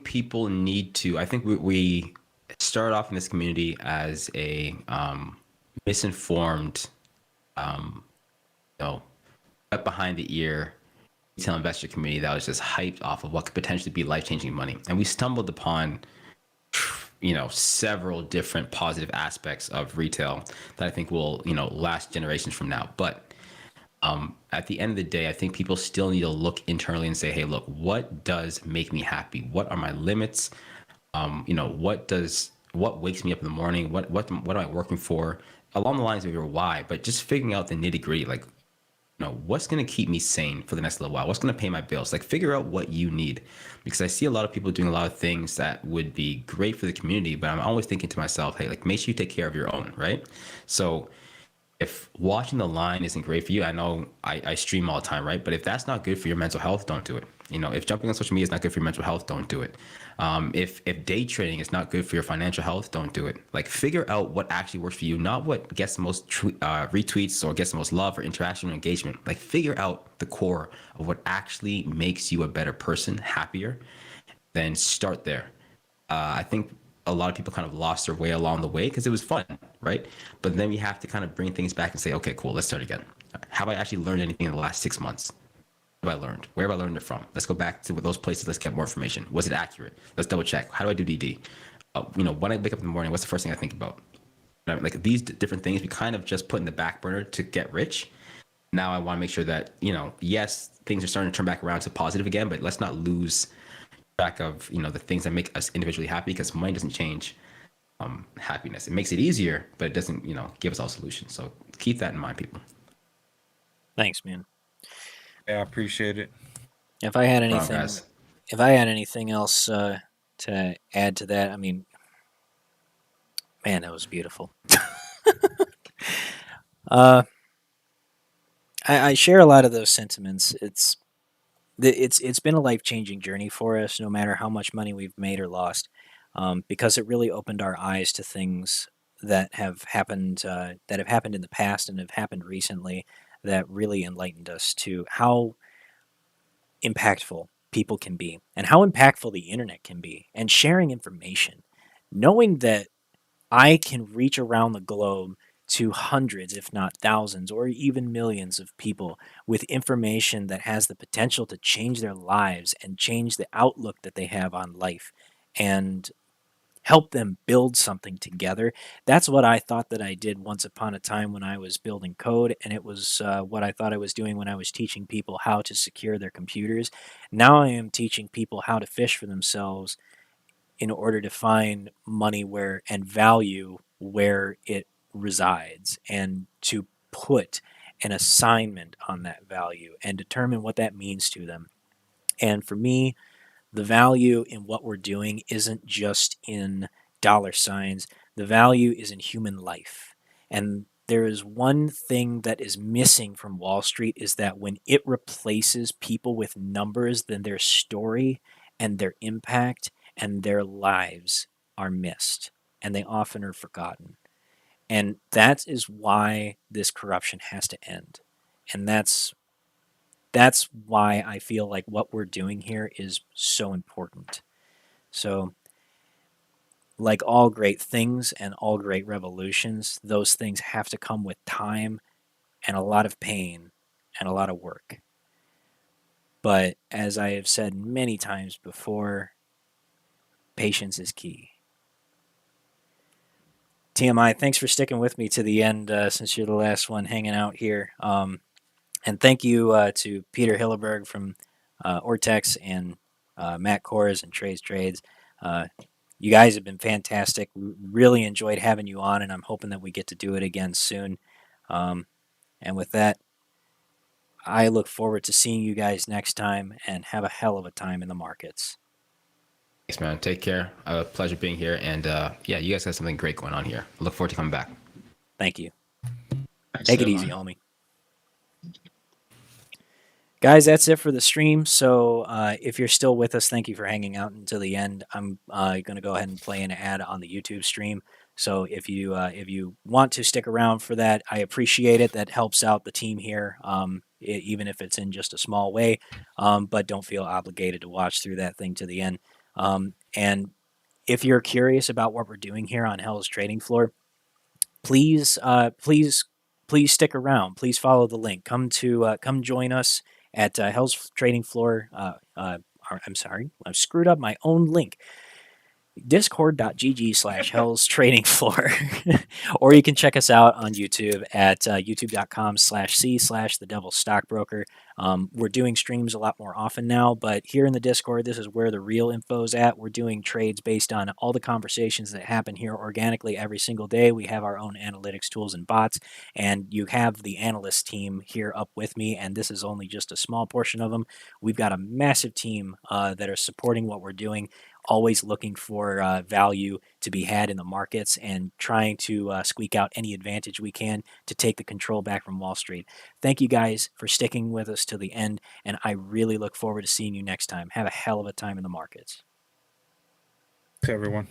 people need to. I think we start off in this community as a misinformed, wet behind the ear retail investor community that was just hyped off of what could potentially be life-changing money, and we stumbled upon several different positive aspects of retail that I think will last generations from now. But at the end of the day, I think people still need to look internally and say, hey, look, what does make me happy? What are my limits? What wakes me up in the morning? What am I working for? Along the lines of your why, but just figuring out the nitty gritty, like, what's going to keep me sane for the next little while? What's going to pay my bills? Like, figure out what you need, because I see a lot of people doing a lot of things that would be great for the community, but I'm always thinking to myself, hey, like, make sure you take care of your own, right? So if watching the line isn't great for you, I know I stream all the time, right? But if that's not good for your mental health, don't do it. If jumping on social media is not good for your mental health, don't do it. If day trading is not good for your financial health, don't do it. Like, figure out what actually works for you, not what gets the most retweets or gets the most love or interaction or engagement. Like, figure out the core of what actually makes you a better person, happier, then start there. I think a lot of people kind of lost their way along the way because it was fun, right? But then we have to kind of bring things back and say, okay, cool, let's start again. Have I actually learned anything in the last 6 months? What have I learned? Where have I learned it from? Let's go back to those places. Let's get more information. Was it accurate? Let's double check. How do I do DD? When I wake up in the morning, what's the first thing I think about? Like, these different things we kind of just put in the back burner to get rich. Now I want to make sure that, yes, things are starting to turn back around to positive again, but let's not lose track of, the things that make us individually happy, because money doesn't change happiness. It makes it easier, but it doesn't, give us all solutions. So keep that in mind, people. Thanks, man. Yeah, I appreciate it. If I had anything else to add to that, I mean, man, that was beautiful. I share a lot of those sentiments. It's been a life-changing journey for us, no matter how much money we've made or lost, because it really opened our eyes to things that have happened in the past and have happened recently, that really enlightened us to how impactful people can be and how impactful the internet can be, and sharing information. Knowing that I can reach around the globe to hundreds, if not thousands, or even millions of people with information that has the potential to change their lives and change the outlook that they have on life and help them build something together. That's what I thought that I did once upon a time when I was building code, and it was what I thought I was doing when I was teaching people how to secure their computers. Now I am teaching people how to fish for themselves in order to find money and value where it resides, and to put an assignment on that value and determine what that means to them. And for me, the value in what we're doing isn't just in dollar signs. The value is in human life. And there is one thing that is missing from Wall Street, is that when it replaces people with numbers, then their story and their impact and their lives are missed and they often are forgotten. And that is why this corruption has to end. And that's why I feel like what we're doing here is so important. So, like all great things and all great revolutions, those things have to come with time and a lot of pain and a lot of work. But as I have said many times before, patience is key. TMI, thanks for sticking with me to the end since you're the last one hanging out here. And thank you to Peter Hilleberg from Ortex and Matt Kohrs and Trey's Trades. You guys have been fantastic. We really enjoyed having you on, and I'm hoping that we get to do it again soon. And with that, I look forward to seeing you guys next time and have a hell of a time in the markets. Thanks, man. Take care. A pleasure being here. And yeah, you guys have something great going on here. I look forward to coming back. Thank you. Thanks, Take it everyone. easy, homie. Guys, that's it for the stream. So if you're still with us, thank you for hanging out until the end. I'm going to go ahead and play an ad on the YouTube stream. So if you want to stick around for that, I appreciate it. That helps out the team here, even if it's in just a small way. But don't feel obligated to watch through that thing to the end. And if you're curious about what we're doing here on Hell's Trading Floor, please stick around. Please follow the link. Come join us at Hell's Trading Floor. I'm sorry, I've screwed up my own link. Discord.gg/Hell's Trading Floor. Or you can check us out on YouTube at youtube.com/C/The Devil's Stockbroker. We're doing streams a lot more often now, but here in the Discord, this is where the real info's at. We're doing trades based on all the conversations that happen here organically every single day. We have our own analytics tools and bots, and you have the analyst team here up with me, and this is only just a small portion of them. We've got a massive team that are supporting what we're doing, always looking for value to be had in the markets and trying to squeak out any advantage we can to take the control back from Wall Street. Thank you guys for sticking with us to the end, and I really look forward to seeing you next time. Have a hell of a time in the markets. To everyone.